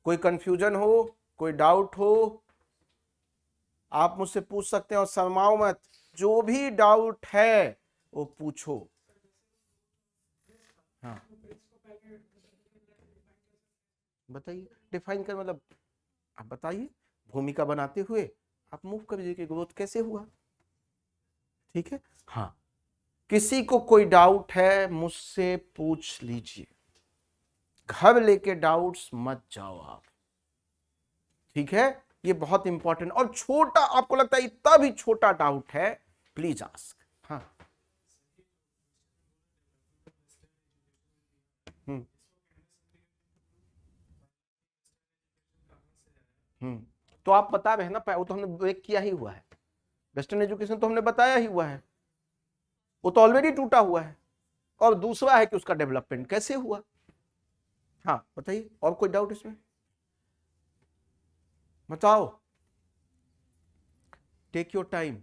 कोई कंफ्यूजन हो, कोई डाउट हो, आप मुझसे पूछ सकते हैं, और शर्माओ मत, जो भी डाउट है वो पूछो। हाँ बताइए, डिफाइन कर मतलब आप बताइए, भूमिका बनाते हुए आप मूव कर दीजिए कि ग्रोथ कैसे हुआ, ठीक है। हाँ, किसी को कोई डाउट है मुझसे पूछ लीजिए, घर लेके डाउट्स मत जाओ आप, ठीक है। ये बहुत इंपॉर्टेंट, और छोटा, आपको लगता है इतना भी छोटा डाउट है, प्लीज आस्क। हाँ तो आप बता रहे हैं ना, वो तो हमने ब्रेक किया ही हुआ है, वेस्टर्न एजुकेशन तो हमने बताया ही हुआ है, वो तो ऑलरेडी टूटा हुआ है। और दूसरा है कि उसका डेवलपमेंट कैसे हुआ। हाँ बताइए, और कोई डाउट इसमें? बताओ, टेक योर टाइम,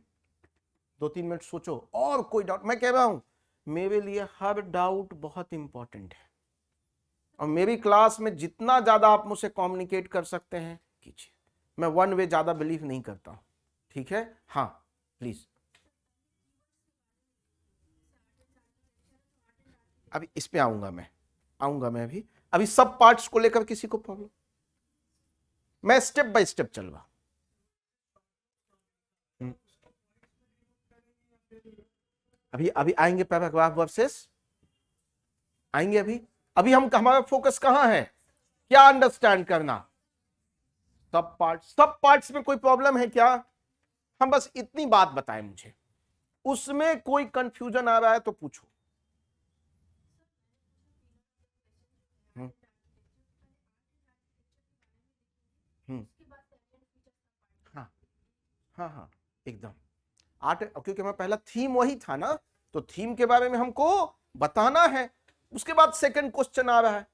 2-3 मिनट सोचो। और कोई डाउट? मैं कह रहा हूं, मेरे लिए हर डाउट बहुत इंपॉर्टेंट है, और मेरी क्लास में जितना ज्यादा आप मुझसे कम्युनिकेट कर सकते हैं कीजिए, मैं वन वे ज्यादा बिलीव नहीं करता हूं, ठीक है। हाँ प्लीज, अभी इस पे आऊंगा मैं अभी सब पार्ट्स को लेकर किसी को प्रॉब्लम? मैं स्टेप बाय स्टेप चल रहा। अभी अभी आएंगे पैराग्राफ वर्सेस, आएंगे अभी। अभी हम, हमारा फोकस कहां है, क्या अंडरस्टैंड करना, सब पार्ट्स में कोई प्रॉब्लम है क्या? हम बस इतनी बात बताएं मुझे, उसमें कोई कंफ्यूजन आ रहा है तो पूछो। हाँ हाँ हाँ एकदम, आर्ट, क्योंकि हमारा पहला थीम वही था ना, तो थीम के बारे में हमको बताना है। उसके बाद सेकंड क्वेश्चन आ रहा है,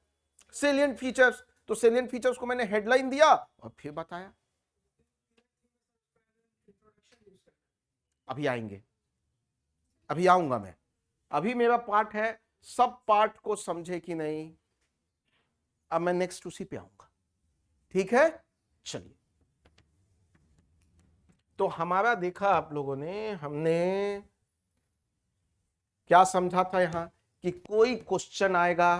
सेलिएंट फीचर्स, तो सेलिएंट फीचर्स को मैंने हेडलाइन दिया और फिर बताया। अभी आएंगे, अभी आऊंगा मैं, अभी मेरा पार्ट है, सब पार्ट को समझे कि नहीं, अब मैं नेक्स्ट उसी पे आऊंगा, ठीक है। चलिए, तो हमारा देखा आप लोगों ने, हमने क्या समझा था यहां, कि कोई क्वेश्चन आएगा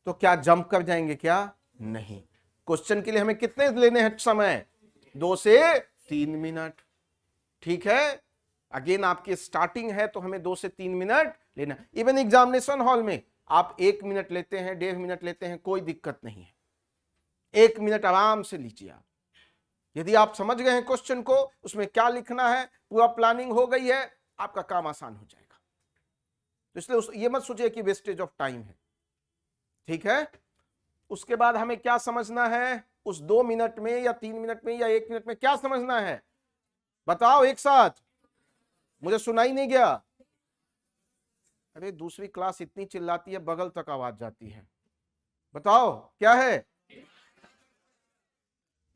तो क्या जंप कर जाएंगे क्या? नहीं, क्वेश्चन के लिए हमें कितने लेने हैं समय? 2 से 3 मिनट। ठीक है, अगेन आपकी स्टार्टिंग है तो हमें 2 से 3 मिनट लेना। इवन एग्जामिनेशन हॉल में आप 1 मिनट लेते हैं, 1.5 मिनट लेते हैं, कोई दिक्कत नहीं है। 1 मिनट आराम से लीजिए आप। यदि आप समझ गए हैं क्वेश्चन को, उसमें क्या लिखना है, पूरा प्लानिंग हो गई है, आपका काम आसान हो जाएगा। तो इसलिए ये मत सोचिए कि वेस्टेज ऑफ टाइम है। ठीक है, उसके बाद हमें क्या समझना है उस 2 मिनट में या 3 मिनट में या 1 मिनट में, क्या समझना है बताओ एक साथ, मुझे सुनाई नहीं गया। अरे दूसरी क्लास इतनी चिल्लाती है, बगल तक आवाज जाती है। बताओ क्या है।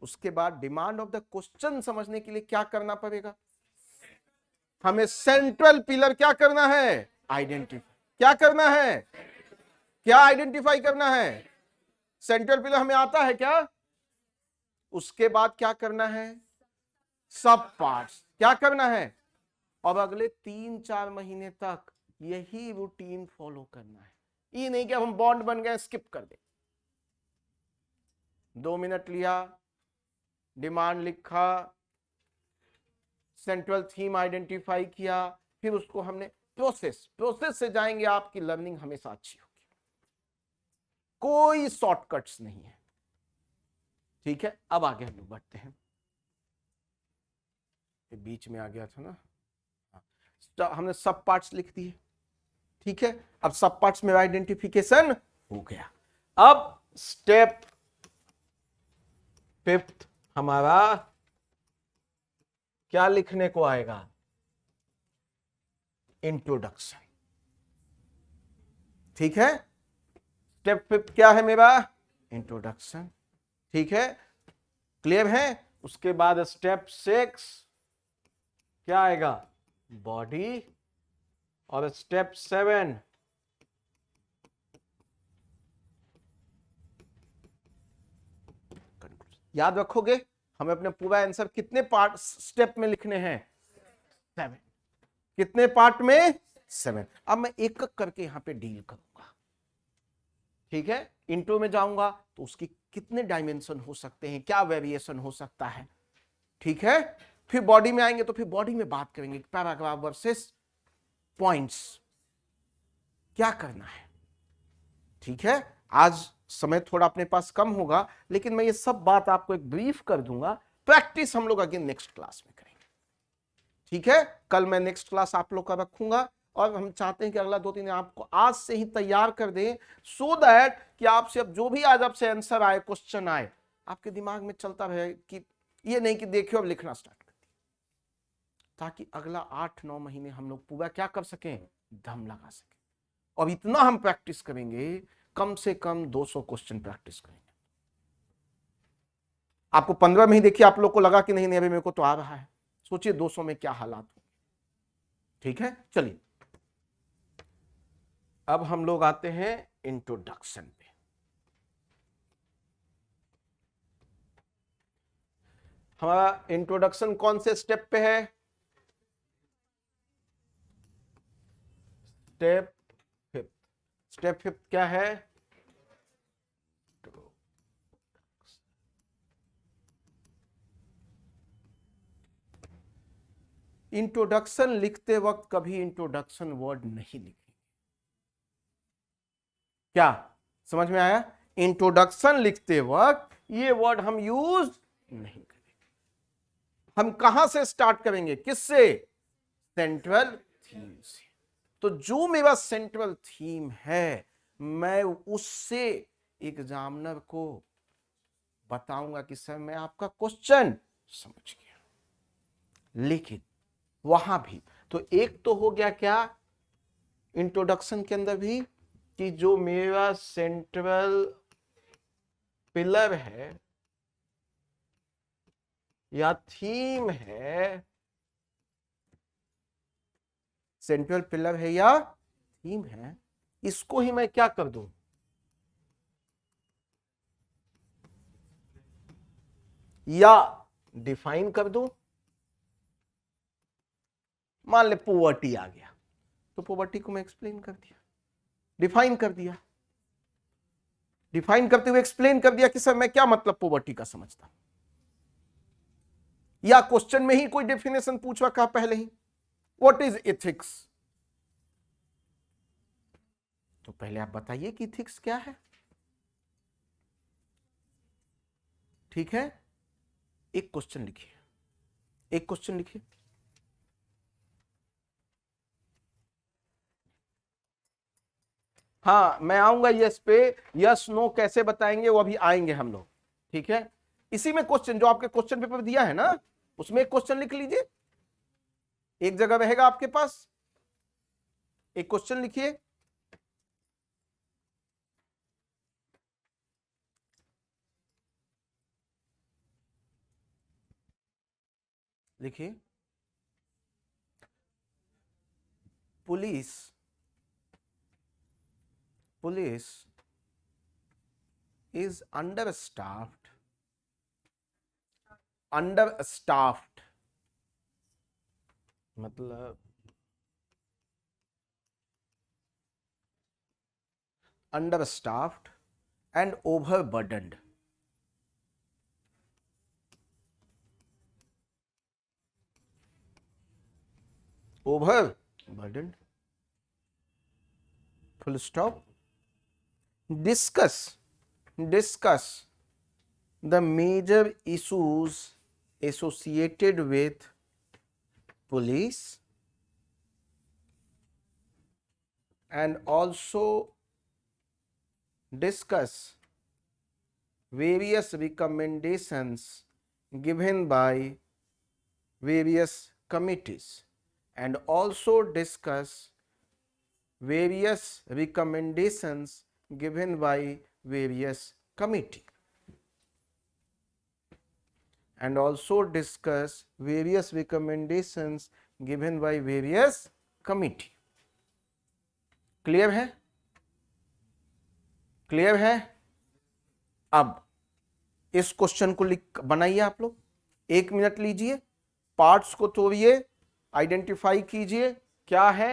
उसके बाद डिमांड ऑफ द क्वेश्चन समझने के लिए क्या करना पड़ेगा, हमें सेंट्रल पिलर क्या करना है, आइडेंटिफाई। क्या करना है, क्या आइडेंटिफाई करना है, सेंट्रल पिलर हमें आता है क्या। उसके बाद क्या करना है, सब पार्ट्स क्या करना है। अब अगले 3-4 महीने तक यही रूटीन फॉलो करना है। ये नहीं कि हम बॉन्ड बन गए स्किप कर दे। 2 मिनट लिया, डिमांड लिखा, सेंट्रल थीम आइडेंटिफाई किया, फिर उसको हमने प्रोसेस से जाएंगे, आपकी लर्निंग हमेशा अच्छी होगी। कोई शॉर्टकट्स नहीं है। ठीक है, अब आगे हम लोग बढ़ते हैं। ये बीच में आ गया था ना, हमने सब पार्ट्स लिख दिए। ठीक है, अब सब पार्ट्स में आइडेंटिफिकेशन हो गया। अब स्टेप 5 हमारा क्या लिखने को आएगा, इंट्रोडक्शन। ठीक है, स्टेप 5 क्या है मेरा, इंट्रोडक्शन। ठीक है, क्लियर है। उसके बाद स्टेप 6 क्या आएगा, बॉडी। और स्टेप 7 याद रखोगे, हमें अपने पूरा आंसर कितने पार्ट स्टेप में लिखने हैं, 7। कितने पार्ट में, 7। अब मैं एक एक करके यहां पे डील करूंगा। ठीक है, इंट्रो में जाऊंगा तो उसकी कितने डायमेंशन हो सकते हैं, क्या वेरिएशन हो सकता है। ठीक है, फिर बॉडी में आएंगे तो फिर बॉडी में बात करेंगे, पैराग्राफ वर्सेस पॉइंट्स क्या करना है। ठीक है, आज समय थोड़ा अपने पास कम होगा, लेकिन मैं ये सब बात आपको एक ब्रीफ कर दूंगा। प्रैक्टिस हम लोग अगेन नेक्स्ट क्लास में करेंगे। ठीक है, कल मैं नेक्स्ट क्लास आप लोग का रखूंगा, और हम चाहते हैं कि अगला 2-3 दिन आपको आज से ही तैयार कर दें, सो दैट कि आपसे अब जो भी आज आपसे आंसर आए, क्वेश्चन आए, आपके दिमाग में चलता रहे, कि ये नहीं कि देखियो अब लिखना स्टार्ट कर दिया, ताकि अगला 8-9 महीने हम लोग पूरा क्या कर सकें, दम लगा सकें। और इतना हम प्रैक्टिस करेंगे, कम से कम 200 क्वेश्चन प्रैक्टिस करेंगे। आपको 15 में ही देखिए, आप लोग को लगा कि नहीं नहीं अभी मेरे को तो आ रहा है, सोचिए 200 में क्या हालात हो। ठीक है, चलिए अब हम लोग आते हैं इंट्रोडक्शन पे। हमारा इंट्रोडक्शन कौन से स्टेप पे है, स्टेप 5। स्टेप 5 क्या है, इंट्रोडक्शन लिखते वक्त कभी इंट्रोडक्शन वर्ड नहीं लिखेंगे। क्या समझ में आया, इंट्रोडक्शन लिखते वक्त ये वर्ड हम यूज नहीं करेंगे। हम कहां से स्टार्ट करेंगे, किससे, सेंट्रल थीम से। तो जो मेरा सेंट्रल थीम है, मैं उससे एग्जामिनर को बताऊंगा कि सर मैं आपका क्वेश्चन समझ गया। लेकिन वहां भी तो एक तो हो गया क्या, इंट्रोडक्शन के अंदर भी, कि जो मेरा सेंट्रल पिलर है या थीम है, सेंट्रल पिलर है या थीम है, इसको ही मैं क्या कर दूं, या डिफाइन कर दूं। मान ले पॉवर्टी आ गया, तो पॉवर्टी को मैं एक्सप्लेन कर दिया, डिफाइन कर दिया। डिफाइन करते हुए एक्सप्लेन कर दिया कि सर मैं क्या मतलब पॉवर्टी का समझता हूं। या क्वेश्चन में ही कोई डेफिनेशन पूछ रखा पहले ही, व्हाट इज एथिक्स? तो पहले आप बताइए कि इथिक्स क्या है। ठीक है, एक क्वेश्चन लिखिए, एक क्वेश्चन लिखिए। हाँ, मैं आऊंगा यस पे, यस नो कैसे बताएंगे वो अभी आएंगे हम लोग। ठीक है, इसी में क्वेश्चन जो आपके क्वेश्चन पेपर दिया है ना, उसमें एक क्वेश्चन लिख लीजिए, एक जगह रहेगा आपके पास, एक क्वेश्चन लिखिए। लिखिए, police police is under staffed मतलब understaffed and overburdened. Overburdened. Full stop. Discuss the major issues associated with police and also discuss various recommendations given by various committees and also discuss various recommendations given by various committee and also discuss various recommendations given by various committee. Clear है? Clear है? अब इस question को लिख बनाइए आप लोग, 1 minute लीजिए, पार्ट्स को तोड़िए, आइडेंटिफाई कीजिए क्या है।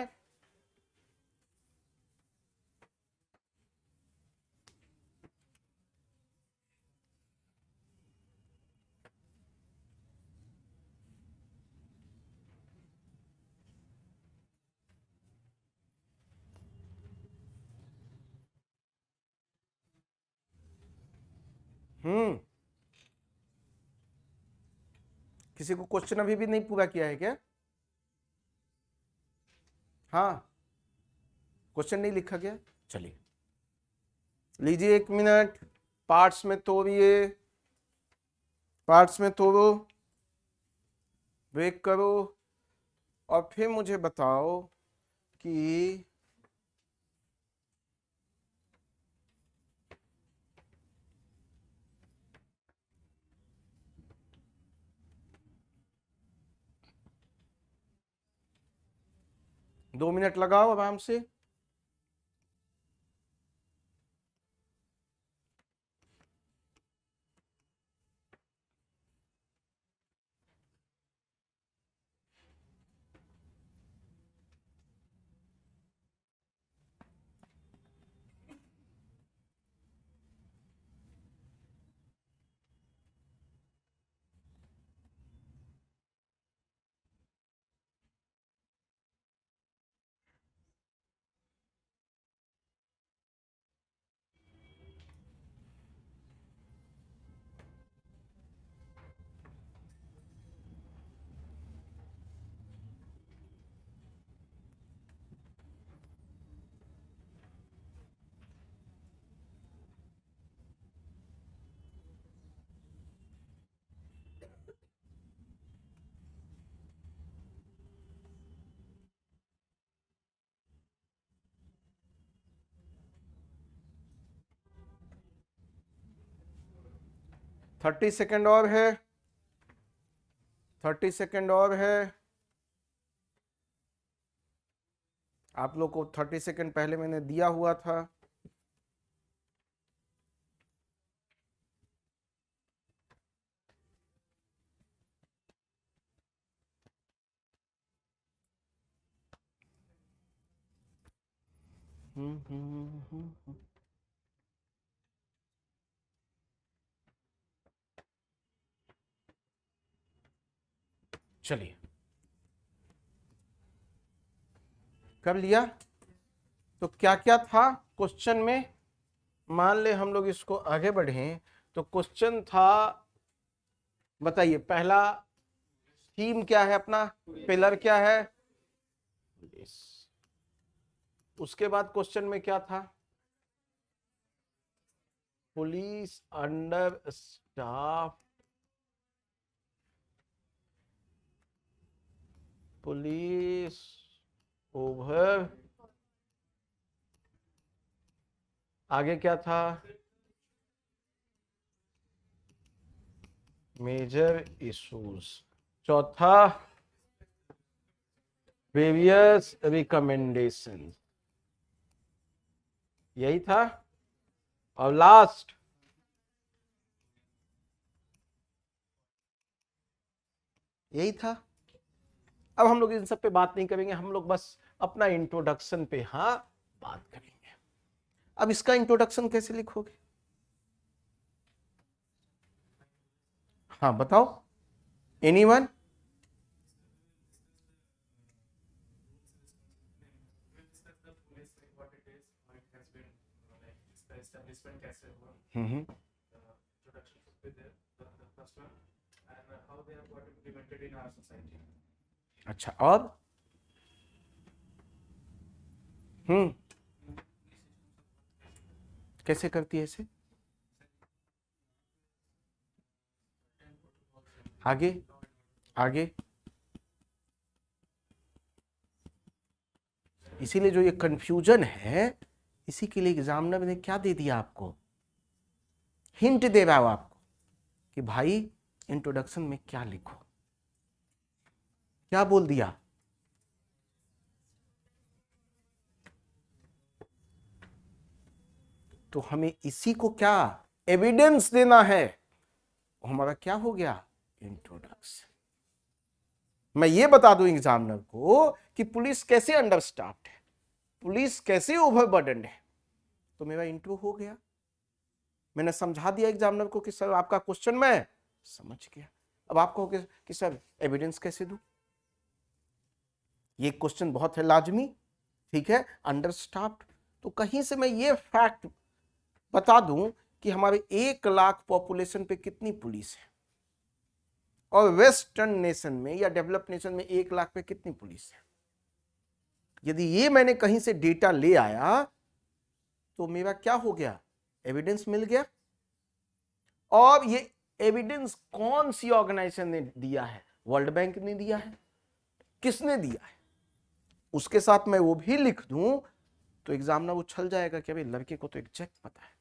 किसी को क्वेश्चन अभी भी नहीं पूरा किया है क्या? हाँ, क्वेश्चन नहीं लिखा गया, चलिए लीजिए 1 मिनट, पार्ट्स में तोड़िए, पार्ट्स में तोड़ो, ब्रेक करो और फिर मुझे बताओ कि दो मिनट लगाओ आराम से। थर्टी सेकेंड और है, 30 सेकेंड और है। आप लोग को 30 सेकेंड पहले मैंने दिया हुआ था। चलिए कर लिया। तो क्या क्या था क्वेश्चन में, मान ले हम लोग इसको आगे बढ़े तो क्वेश्चन था, बताइए पहला थीम क्या है अपना, पिलर क्या है, उसके बाद क्वेश्चन में क्या था, police under staff, police over, आगे क्या था, मेजर इश्यूज, चौथा वेरियस रिकमेंडेशन, यही था, और लास्ट यही था। अब हम लोग इन सब पे बात नहीं करेंगे, हम लोग बस अपना इंट्रोडक्शन पे हाँ बात करेंगे। अब इसका इंट्रोडक्शन कैसे लिखोगे, हाँ बताओ, एनीवन? हम्म, अच्छा, और कैसे करती है इसे, आगे आगे, इसीलिए जो ये कंफ्यूजन है, इसी के लिए एग्जामिनर ने क्या दे दिया आपको, हिंट दे रहा है आपको कि भाई इंट्रोडक्शन में क्या लिखो, क्या बोल दिया, तो हमें इसी को क्या एविडेंस देना है, हमारा क्या हो गया, इंट्रोडक्शन। मैं ये बता दूं एग्जामिनर को कि पुलिस कैसे अंडरस्टाफ्ड है, पुलिस कैसे ओवरबर्डन्ड है, तो मेरा इंट्रो हो गया, मैंने समझा दिया एग्जामिनर को कि सर आपका क्वेश्चन मैं समझ गया। अब आप कहोगे कि सर एविडेंस कैसे दूं, ये क्वेश्चन बहुत है लाजमी, ठीक है, अंडरस्टाफ्ड, तो कहीं से मैं ये फैक्ट बता दूं कि हमारे 1 लाख पॉपुलेशन पे कितनी पुलिस है, और वेस्टर्न नेशन में या डेवलप्ड नेशन में 1 लाख पे कितनी पुलिस है। यदि ये मैंने कहीं से डेटा ले आया तो मेरा क्या हो गया, एविडेंस मिल गया। और ये एविडेंस कौन सी ऑर्गेनाइजेशन ने दिया है, वर्ल्ड बैंक ने दिया है, किसने दिया है, उसके साथ मैं वो भी लिख दूं तो एग्जामिनर उछल जाएगा कि अभी लड़के को तो एग्जैक्ट पता है।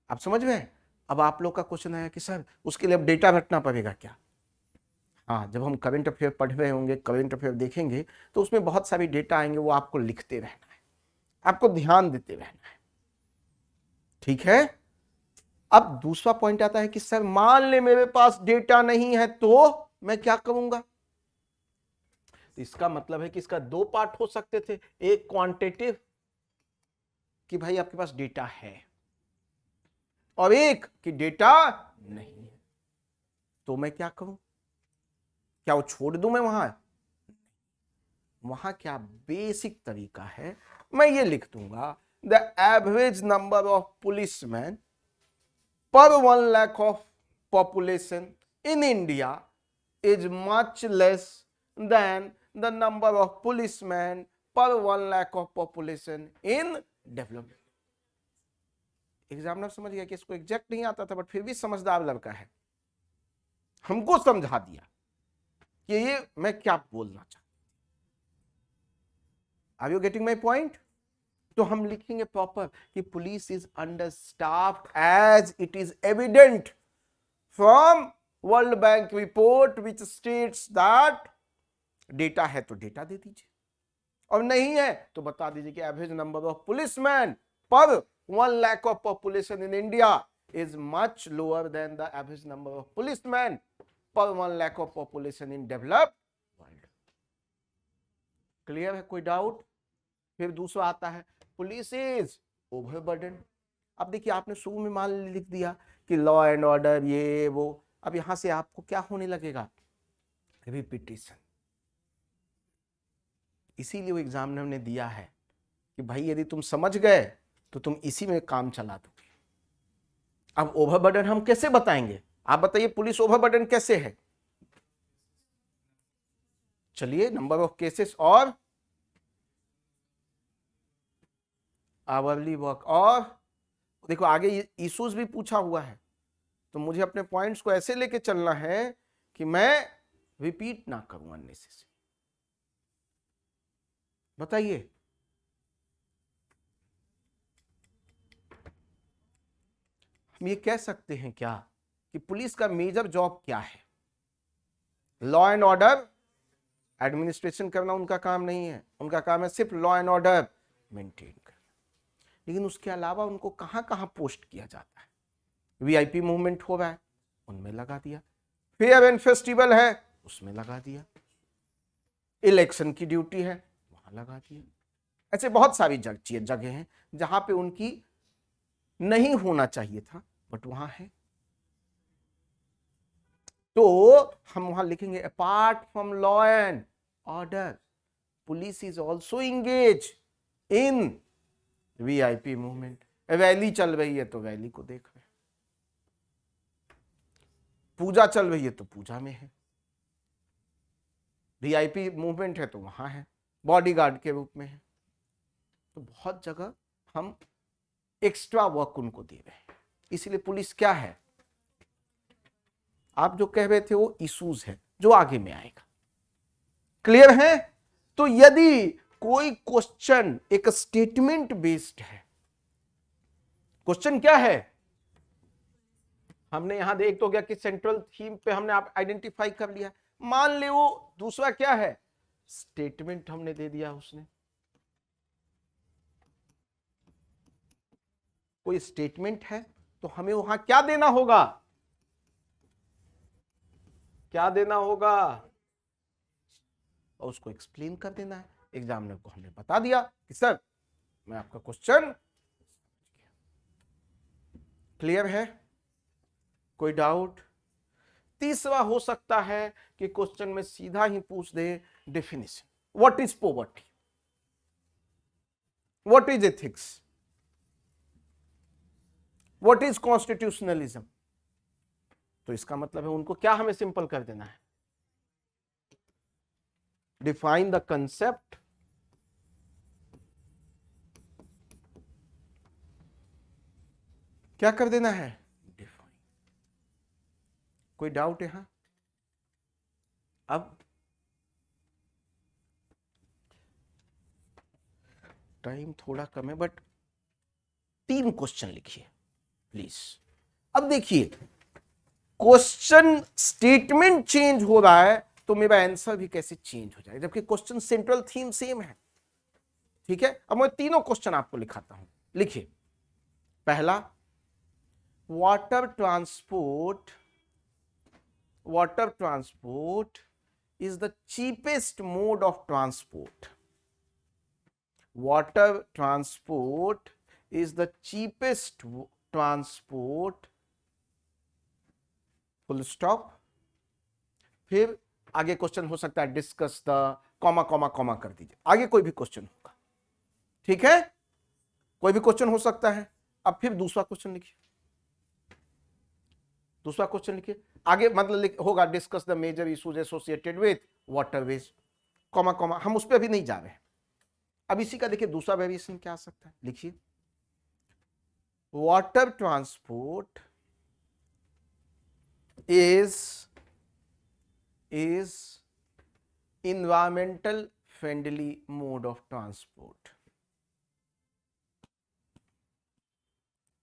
आप समझ में? अब आप लोग का क्वेश्चन आया कि सर उसके लिए अब डेटा रखना पड़ेगा क्या, हाँ, जब हम करंट अफेयर पढ़ रहे होंगे, करंट अफेयर देखेंगे तो उसमें बहुत सारी डेटा आएंगे, वो आपको लिखते रहना है, आपको ध्यान देते रहना है, ठीक है। अब दूसरा पॉइंट आता है कि सर मान ले मेरे पास डेटा नहीं है तो मैं क्या करूंगा, तो इसका मतलब है कि इसका 2 पार्ट हो सकते थे, एक क्वांटिटेटिव कि भाई आपके पास डेटा है, और एक कि डेटा नहीं है, तो मैं क्या करूं, क्या वो छोड़ दूं मैं वहां, वहां क्या बेसिक तरीका है, मैं ये लिख दूंगा the average number of policeman पर 1 lakh of population in India is much less than the number of policemen per 1 lakh of population in development। Examiner समझ गया कि इसको एग्जैक्ट नहीं आता था, बट फिर भी समझदार लड़का है, हमको समझा दिया कि ये मैं क्या बोलना चाहता। Are you getting my point? तो हम लिखेंगे प्रॉपर कि police is understaffed as it is evident from world bank report which states that data है तो डेटा दे दीजिए, और नहीं है तो बता दीजिए कि एवरेज नंबर ऑफ पुलिसमैन पर 1 lakh of population in India is much lower than the average number of policeman पर 1 lakh of population in developed world. Clear है, कोई डाउट? फिर दूसरा आता है पुलिस इज ओवरबर्डन। अब देखिए आपने शुरू में मान लिख दिया कि लॉ एंड ऑर्डर ये वो, अब यहां से आपको क्या होने लगेगा, रिपीटिशन। इसीलिए वो एग्जामिनर ने दिया है कि भाई यदि तुम समझ गए तो तुम इसी में काम चला दोगे। अब ओवरबर्डन हम कैसे बताएंगे, आप बताइए पुलिस ओवरबर्डन कैसे है। चलिए, नंबर ऑफ केसेस और आवरली वर्क, और देखो आगे इश्यूज भी पूछा हुआ है, तो मुझे अपने पॉइंट्स को ऐसे लेके चलना है कि मैं रिपीट ना करूं अननेसेसरी। बताइए, हम ये कह सकते हैं क्या कि पुलिस का मेजर जॉब क्या है, लॉ एंड ऑर्डर एडमिनिस्ट्रेशन करना उनका काम नहीं है, उनका काम है सिर्फ लॉ एंड ऑर्डर मेंटेन करना। लेकिन उसके अलावा उनको कहां कहां पोस्ट किया जाता है, वीआईपी मूवमेंट हो रहा है उनमें लगा दिया, फेयर एंड फेस्टिवल है उसमें लगा दिया, इलेक्शन की ड्यूटी है वहां लगा दिया। ऐसे बहुत सारी जगह हैं जहां पे उनकी नहीं होना चाहिए था बट वहां है, तो हम वहां लिखेंगे apart from law and order police is also engage in VIP movement. Rally चल रही है तो रैली को देख रहे हैं, पूजा चल रही है तो पूजा में है, वीआईपी मूवमेंट है तो वहां है, बॉडीगार्ड के रूप में है। तो बहुत जगह हम एक्स्ट्रा वर्क उनको दे रहे हैं। इसलिए पुलिस क्या है, आप जो कह रहे थे वो इश्यूज है जो आगे में आएगा। क्लियर है? तो यदि कोई क्वेश्चन एक स्टेटमेंट बेस्ड है, क्वेश्चन क्या है, हमने यहां देख तो गया कि सेंट्रल थीम पे हमने आप आइडेंटिफाई कर लिया, मान ले वो दूसरा क्या है, स्टेटमेंट हमने दे दिया, उसने कोई स्टेटमेंट है तो हमें वहां क्या देना होगा, क्या देना होगा, और उसको एक्सप्लेन कर देना है। एग्जामिनर को हमने बता दिया कि सर मैं आपका क्वेश्चन, क्लियर है, कोई डाउट। तीसरा हो सकता है कि क्वेश्चन में सीधा ही पूछ दे definition, what is poverty, what is ethics, what is constitutionalism. तो इसका मतलब है उनको क्या हमें सिंपल कर देना है, डिफाइन द कंसेप्ट, क्या कर देना है, डिफाइन। कोई डाउट यहां? अब टाइम थोड़ा कम है बट 3 क्वेश्चन लिखिए प्लीज। अब देखिए क्वेश्चन स्टेटमेंट चेंज हो रहा है तो मेरा आंसर भी कैसे चेंज हो जाए, जबकि क्वेश्चन सेंट्रल थीम सेम है। ठीक है, अब मैं तीनों क्वेश्चन आपको लिखाता हूं, लिखिए। पहला, water transport is the cheapest mode of transport. Water transport is the cheapest transport, full stop। फिर आगे क्वेश्चन हो सकता है discuss the, comma comma comma कर दीजिए, आगे कोई भी क्वेश्चन होगा। ठीक है, कोई भी क्वेश्चन हो सकता है। अब फिर दूसरा क्वेश्चन लिखिए, दूसरा क्वेश्चन लिखिए, आगे मतलब होगा discuss the major issues associated with waterways, comma comma, हम उस पर अभी नहीं जा रहे हैं। अब इसी का देखिए दूसरा वेरिएशन क्या आ सकता है, लिखिए water transport is environmental friendly mode of transport।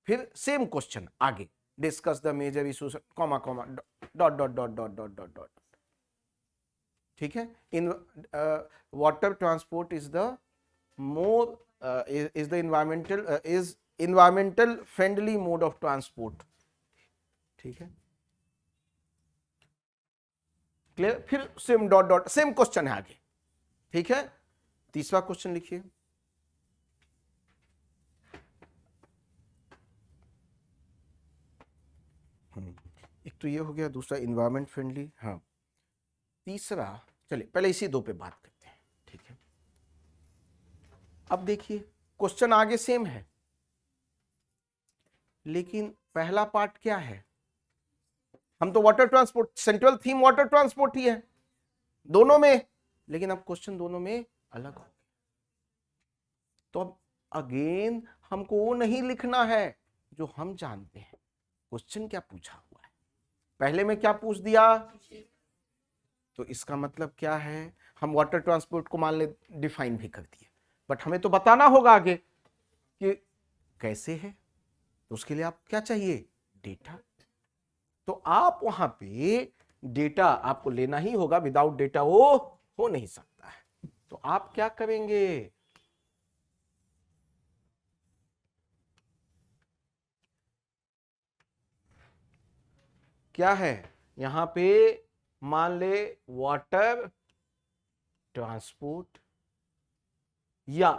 फिर सेम क्वेश्चन आगे, discuss the major issues, comma comma, dot dot dot dot dot dot dot. ठीक है, in water transport is the more is the environmental friendly mode of transport। ठीक है, clear. फिर same dot dot, same question है आगे। ठीक है, तीसरा क्वेश्चन लिखिए, एक तो ये हो गया, दूसरा इन्वायरमेंट फ्रेंडली, हाँ, तीसरा चलिए पहले इसी दो पे बात करते हैं, ठीक है। अब देखिए क्वेश्चन आगे सेम है, लेकिन पहला पार्ट क्या है, हम तो water transport, central theme water transport ही है दोनों में, लेकिन अब क्वेश्चन दोनों में अलग हो। तो अब अगेन हमको वो नहीं लिखना है जो हम जानते हैं, क्वेश्चन क्या पूछा हुआ है, पहले में क्या पूछ दिया, तो इसका मतलब क्या है, हम वाटर ट्रांसपोर्ट को मान ले डिफाइन भी कर दिए, बट हमें तो बताना होगा आगे कि कैसे है, तो उसके लिए आप क्या चाहिए, डेटा। तो आप वहां पे डेटा आपको लेना ही होगा, विदाउट डेटा वो हो नहीं सकता है। तो आप क्या करेंगे, क्या है यहां पे, मान ले वाटर ट्रांसपोर्ट या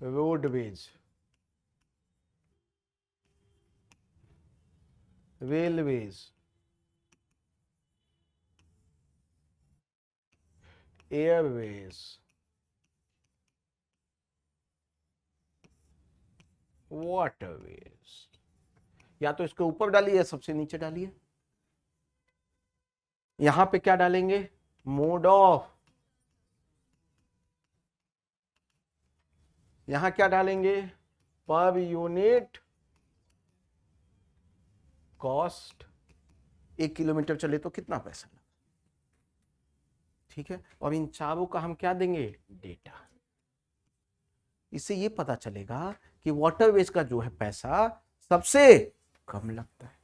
रोडवेज, रेलवेज, एयरवेज, वाटरवेज, या तो इसके ऊपर डालिए या सबसे नीचे डालिए। यहां पे क्या डालेंगे, मोड ऑफ, यहां क्या डालेंगे, पर यूनिट कॉस्ट, 1 किलोमीटर चले तो कितना पैसा लगा, ठीक है। और इन चारों का हम क्या देंगे, डेटा। इससे ये पता चलेगा कि वाटरवेज का जो है पैसा सबसे कम लगता है।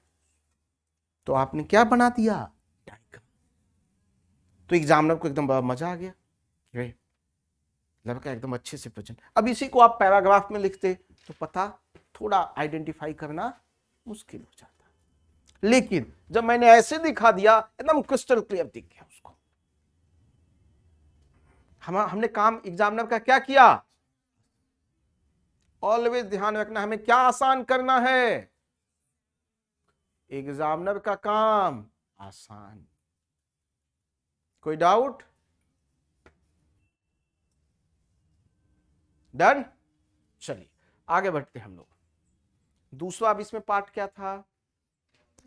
तो आपने क्या बना दिया, डायग्राम। तो एग्जामिनर को एकदम बड़ा मजा आ गया, लड़का एकदम अच्छे से प्रेजेंट। अब इसी को आप पैराग्राफ में लिखते तो पता थोड़ा आइडेंटिफाई करना मुश्किल हो जाता, लेकिन जब मैंने ऐसे दिखा दिया एकदम क्रिस्टल क्लियर दिख गया उसको। हमने काम एग्जामिनर का क्या किया, ऑलवेज ध्यान रखना हमें क्या आसान करना है, एग्जामिनर का काम आसान। कोई डाउट, डन। चलिए आगे बढ़ते हैं हम लोग। दूसरा, अब इसमें पार्ट क्या था,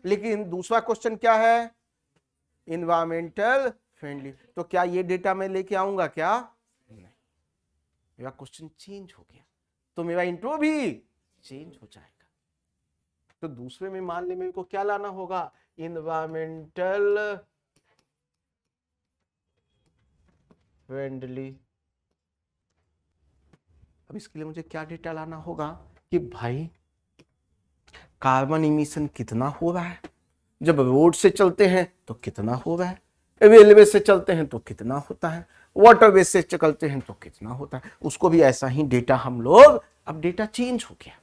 लेकिन दूसरा क्वेश्चन क्या है, इन्वायरमेंटल फ्रेंडली। तो क्या ये डेटा मैं लेके आऊंगा क्या, नहीं, मेरा क्वेश्चन चेंज हो गया, तो मेरा इंट्रो भी चेंज हो जाएगा। तो दूसरे में मान ले मेरे को क्या लाना होगा, इन्वायरमेंटल फ्रेंडली। अब इसके लिए मुझे क्या डेटा लाना होगा कि भाई कार्बन इमिशन कितना हो रहा है, जब रोड से चलते हैं तो कितना हो रहा है, रेलवे से चलते हैं तो कितना होता है, वाटरवे से चलते हैं तो कितना होता है, उसको भी ऐसा ही डेटा हम लोग। अब डेटा चेंज हो गया,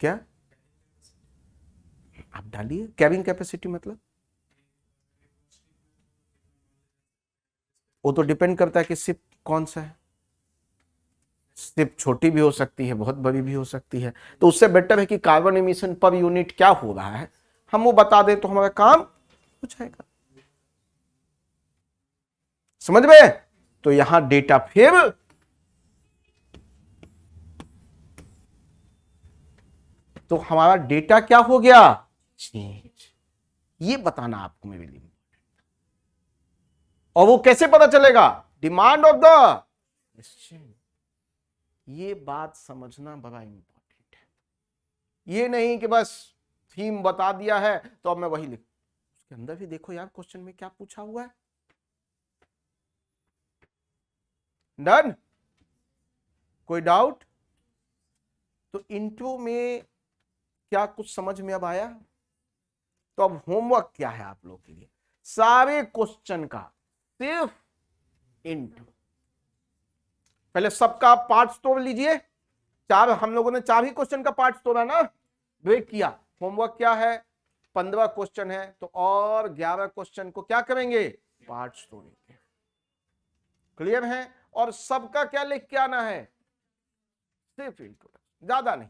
क्या आप डालिए, कैरिंग कैपेसिटी मतलब वो तो डिपेंड करता है कि शिप कौन सा है, शिप छोटी भी हो सकती है, बहुत बड़ी भी हो सकती है। तो उससे बेटर है कि कार्बन एमिशन पर यूनिट क्या हो रहा है हम वो बता दें तो हमारा काम हो जाएगा, समझ में। तो यहां डेटा फिर तो हमारा डेटा क्या हो गया, चेंज। ये बताना आपको मेरे लिए, और वो कैसे पता चलेगा, डिमांड ऑफ द क्वेश्चन। ये बात समझना बड़ा इंपॉर्टेंट है। ये नहीं कि बस थीम बता दिया है तो अब मैं वही लिख, उसके अंदर भी देखो यार क्वेश्चन में क्या पूछा हुआ है। डन, कोई डाउट। तो इंट्रो में क्या कुछ समझ में अब आया। तो अब होमवर्क क्या है आप लोग के लिए, सारे क्वेश्चन का सिर्फ इंट्रो, पहले सबका पार्ट्स तोड़ लीजिए। चार हम लोगों ने 4 ही क्वेश्चन का पार्ट्स तोड़ा ना, ब्रेक किया। होमवर्क क्या है, 15 क्वेश्चन है तो और 11 क्वेश्चन को क्या करेंगे, पार्ट्स तोड़ेंगे। क्लियर है। और सबका क्या लिख के आना है, सिर्फ इंट्रोडक्शन, ज्यादा नहीं।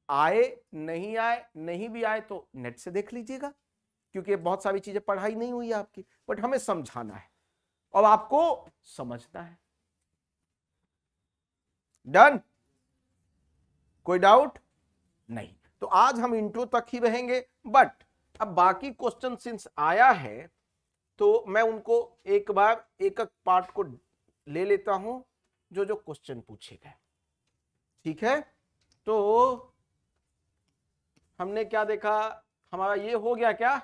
आए नहीं आए, नहीं भी आए तो नेट से देख लीजिएगा, क्योंकि बहुत सारी चीजें पढ़ाई नहीं हुई है आपकी, बट हमें समझाना है और आपको समझना है। डन? कोई डाउट नहीं? तो आज हम इंट्रो तक ही रहेंगे, बट अब बाकी क्वेश्चन सिंस आया है तो मैं उनको एक बार एक एक पार्ट को ले लेता हूं, जो जो क्वेश्चन पूछे गए। ठीक है, तो हमने क्या देखा, हमारा ये हो गया क्या,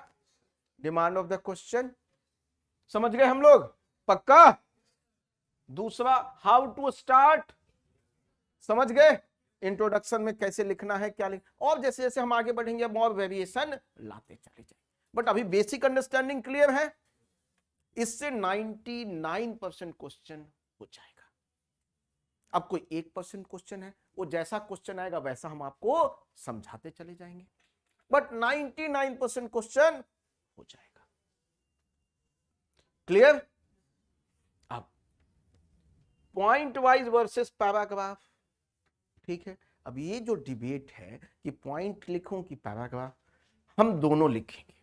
डिमांड ऑफ द क्वेश्चन, समझ गए हम लोग? पक्का? दूसरा, हाउ टू स्टार्ट, समझ गए? इंट्रोडक्शन में कैसे लिखना है, क्या लिखना, और जैसे जैसे हम आगे बढ़ेंगे और वेरिएशन लाते चले जाएंगे, बट अभी बेसिक अंडरस्टैंडिंग क्लियर है। इससे 99% क्वेश्चन हो जाएगा। अब कोई 1% क्वेश्चन है, वो जैसा क्वेश्चन आएगा वैसा हम आपको समझाते चले जाएंगे, बट 99% क्वेश्चन हो जाएगा। क्लियर? अब पॉइंट वाइज वर्सेस पैराग्राफ, ठीक है। अब ये जो डिबेट है कि पॉइंट लिखूं कि पैराग्राफ, हम दोनों लिखेंगे।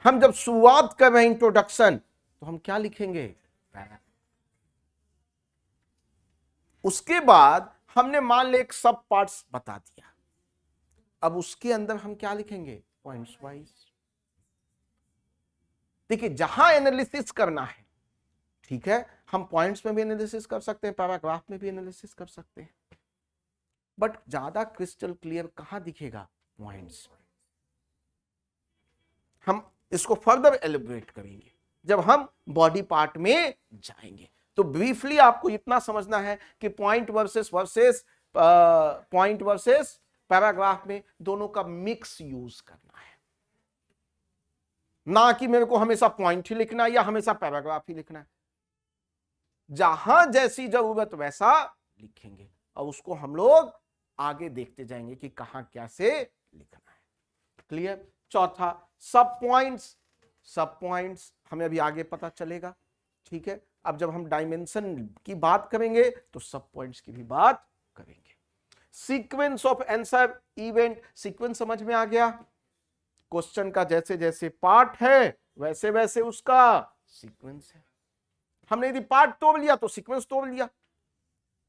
हम जब शुरुआत कर रहे हैं इंट्रोडक्शन तो हम क्या लिखेंगे, पैराग्राफ। उसके बाद हमने मान ले एक सब पार्ट्स बता दिया, अब उसके अंदर हम क्या लिखेंगे, पॉइंट्स वाइज। देखिए जहां एनालिसिस करना है, ठीक है, हम पॉइंट्स में भी एनालिसिस कर सकते हैं, पैराग्राफ में भी एनालिसिस कर सकते हैं, बट ज्यादा क्रिस्टल क्लियर कहां दिखेगा, पॉइंट्स में। हम इसको फर्दर एलिब्रेट करेंगे जब हम बॉडी पार्ट में जाएंगे। तो ब्रीफली आपको इतना समझना है कि पॉइंट वर्सेस पैराग्राफ में दोनों का मिक्स यूज करना है, ना कि मेरे को हमेशा पॉइंट ही लिखना है या हमेशा पैराग्राफ ही लिखना है। जहां जैसी जरूरत वैसा लिखेंगे और उसको हम लोग आगे देखते जाएंगे कि कहां क्या से लिखना है। क्लियर? चौथा, सब पॉइंट्स हमें अभी आगे पता चलेगा, ठीक है। अब जब हम डायमेंशन की बात करेंगे तो सब पॉइंट्स की भी बात करेंगे। Sequence of answer event, sequence समझ में आ गया, क्वेश्चन का जैसे जैसे पार्ट है वैसे वैसे उसका सीक्वेंस है। हमने यदि पार्ट तोड़ लिया तो सीक्वेंस तोड़ लिया।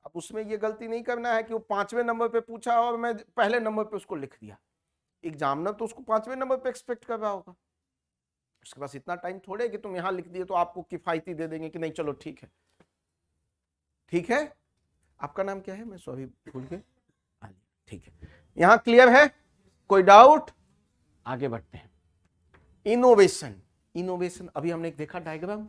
अब उसमें यह गलती नहीं करना है कि वो 5वें नंबर पे पूछा और मैं पहले नंबर पे उसको लिख दिया। एग्जामिनर तो उसको 5वें नंबर पे एक्सपेक्ट कर रहा होगा, उसके पास इतना टाइम थोड़े कि तुम यहां लिख दिए तो आपको किफायती दे देंगे कि नहीं चलो ठीक है। ठीक है, आपका नाम क्या है, मैं सॉरी भूल गए। ठीक है, यहां क्लियर है? कोई डाउट? आगे बढ़ते हैं। इनोवेशन अभी हमने एक देखा डायग्राम,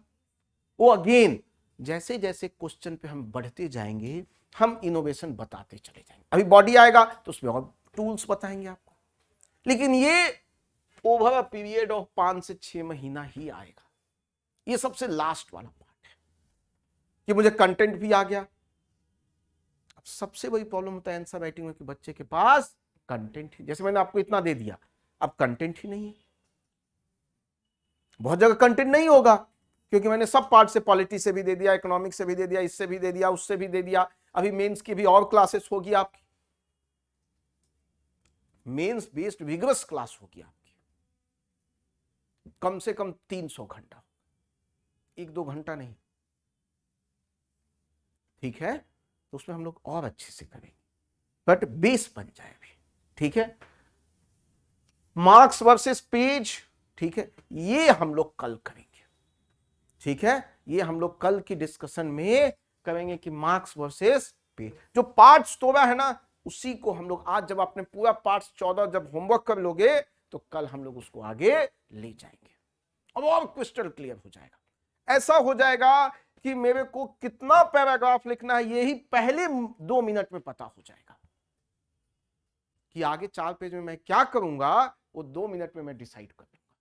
वो अगेन जैसे जैसे क्वेश्चन पे हम बढ़ते जाएंगे हम इनोवेशन बताते चले जाएंगे। अभी बॉडी आएगा तो उसमें और टूल्स बताएंगे आपको, लेकिन ये ओवर अ पीरियड ऑफ 5 से 6 महीना ही आएगा। ये सबसे लास्ट वाला पार्ट है कि मुझे कंटेंट भी आ गया। अब सबसे बड़ी प्रॉब्लम होता है आंसर राइटिंग में कि बच्चे के पास कंटेंट ही, जैसे मैंने आपको इतना दे दिया, अब कंटेंट ही नहीं है। बहुत जगह कंटेंट नहीं होगा क्योंकि मैंने सब पार्ट से, पॉलिटी से भी दे दिया, इकोनॉमिक्स से भी दे दिया, इससे भी दे दिया, उससे भी दे दिया। अभी मेंस की भी और क्लासेस होगी आपकी, मेंस बेस्ड विगरस क्लास होगी आपकी, कम से कम 300 घंटा, 1-2 घंटा नहीं, ठीक है। तो उसमें हम लोग और अच्छे से करेंगे, बट बेस बन जाए भी, ठीक है। मार्क्स वर्सेस पेज, ठीक है, ये हम लोग कल करेंगे, ठीक है। ये हम लोग कल की डिस्कशन में करेंगे कि मार्क्स वर्सेस पेज। जो पार्ट्स तोड़ा है ना, उसी को हम लोग आज जब आपने पूरा पार्ट्स 14 जब होमवर्क कर लोगे तो कल हम लोग उसको आगे ले जाएंगे और क्रिस्टल क्लियर हो जाएगा। ऐसा हो जाएगा कि मेरे को कितना पैराग्राफ लिखना है यही पहले 2 मिनट में पता हो जाएगा, कि आगे 4 पेज में मैं क्या करूंगा वो 2 मिनट में मैं डिसाइड कर लूंगा।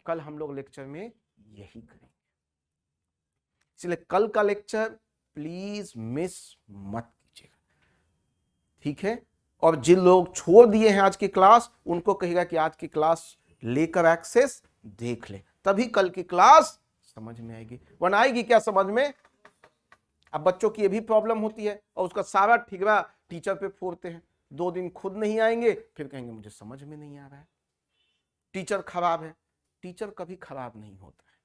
कल हम लोग लेक्चर में यही करेंगे, इसलिए कल का लेक्चर प्लीज मिस मत कीजिएगा, ठीक है। और जिन लोग छोड़ दिए हैं आज की क्लास उनको कहेगा कि आज की क्लास लेकर एक्सेस देख ले, तभी कल की क्लास समझ में आएगी। वरना आएगी क्या समझ में? अब बच्चों की ये भी प्रॉब्लम होती है और उसका सारा ठिकरा टीचर पे फोड़ते हैं। 2 दिन खुद नहीं आएंगे, फिर कहेंगे मुझे समझ में नहीं आ रहा है, टीचर खराब है। टीचर कभी खराब नहीं होता है,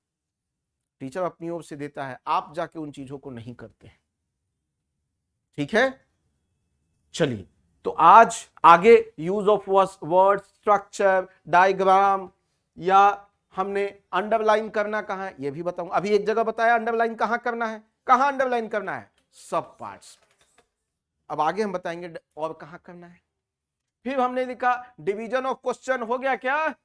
टीचर अपनी ओर से देता है, आप जाके उन चीजों को नहीं करते हैं। ठीक है, चलिए तो आज आगे use of word, structure, diagram, या हमने अंडरलाइन करना कहाँ है ये भी बताऊंगा। अभी एक जगह बताया अंडरलाइन कहाँ करना है, कहाँ अंडरलाइन करना है, सब पार्ट्स। अब आगे हम बताएंगे और कहाँ करना है। फिर हमने लिखा डिवीजन ऑफ क्वेश्चन, हो गया क्या,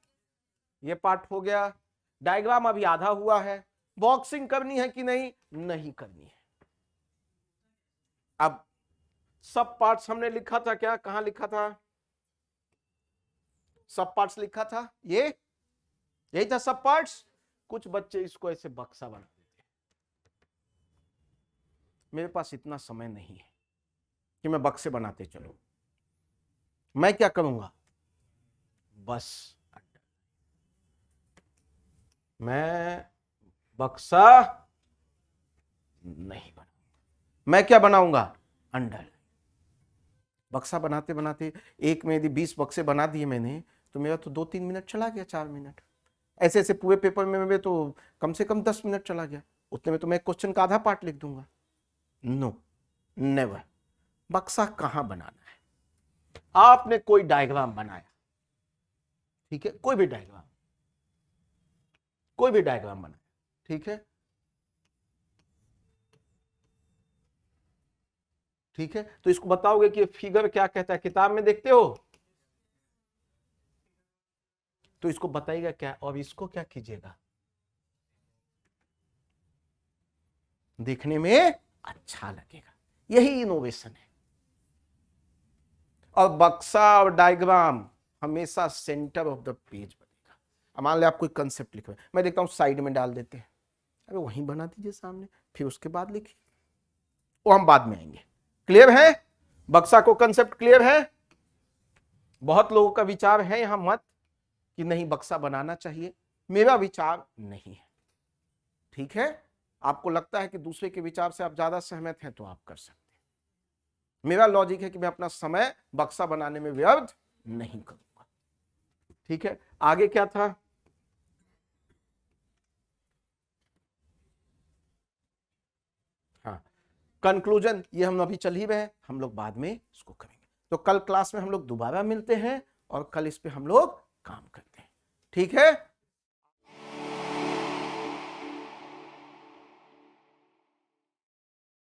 ये पार्ट हो गया। डायग्राम अभी आधा हुआ है। बॉक्सिंग करनी है कि नहीं, नहीं करनी है। अब सब पार्ट्स हमने लिखा था क्या, कहां लिखा था, सब पार्ट्स लिखा था, ये यही था सब पार्ट्स। कुछ बच्चे इसको ऐसे बक्सा बना देते हैं। मेरे पास इतना समय नहीं है कि मैं बक्से बनाते चलूं। मैं क्या करूंगा, बस मैं बक्सा नहीं बनाऊंगा, मैं क्या बनाऊंगा, अंडरलाइन। बक्सा बनाते बनाते एक में यदि 20 बक्से बना दिए मैंने, तो मेरा तो 2-3 मिनट चला गया, 4 मिनट। ऐसे ऐसे पूरे पेपर में मेरे तो कम से कम 10 मिनट चला गया। उतने में तो मैं क्वेश्चन का आधा पार्ट लिख दूंगा। No, never. बक्सा कहां बनाना है, आपने कोई डायग्राम बनाया, ठीक है, कोई भी डायग्राम बनाया, ठीक है, ठीक है, तो इसको बताओगे कि फिगर क्या कहता है, किताब में देखते हो तो इसको बताइएगा क्या, और इसको क्या कीजिएगा, देखने में अच्छा लगेगा। यही इनोवेशन है। और बक्सा और डायग्राम हमेशा सेंटर ऑफ द पेज बनेगा। अब मान लिया आप कोई कंसेप्ट लिख रहे हैं, मैं देखता हूं साइड में डाल देते हैं, अरे वहीं बना दीजिए सामने, फिर उसके बाद लिखिए, वो हम बाद में आएंगे। क्लियर है, बक्सा को कंसेप्ट क्लियर है। बहुत लोगों का विचार है यहां मत कि नहीं बक्सा बनाना चाहिए, मेरा विचार नहीं है। ठीक है, आपको लगता है कि दूसरे के विचार से आप ज्यादा सहमत हैं तो आप कर सकते हैं। मेरा लॉजिक है कि मैं अपना समय बक्सा बनाने में व्यर्थ नहीं करूंगा। ठीक है, आगे क्या था, हाँ कंक्लूजन, ये हम अभी चल ही रहे हैं, हम लोग बाद में इसको करेंगे। तो कल क्लास में हम लोग दोबारा मिलते हैं और कल इस पे हम लोग काम करते हैं। ठीक है।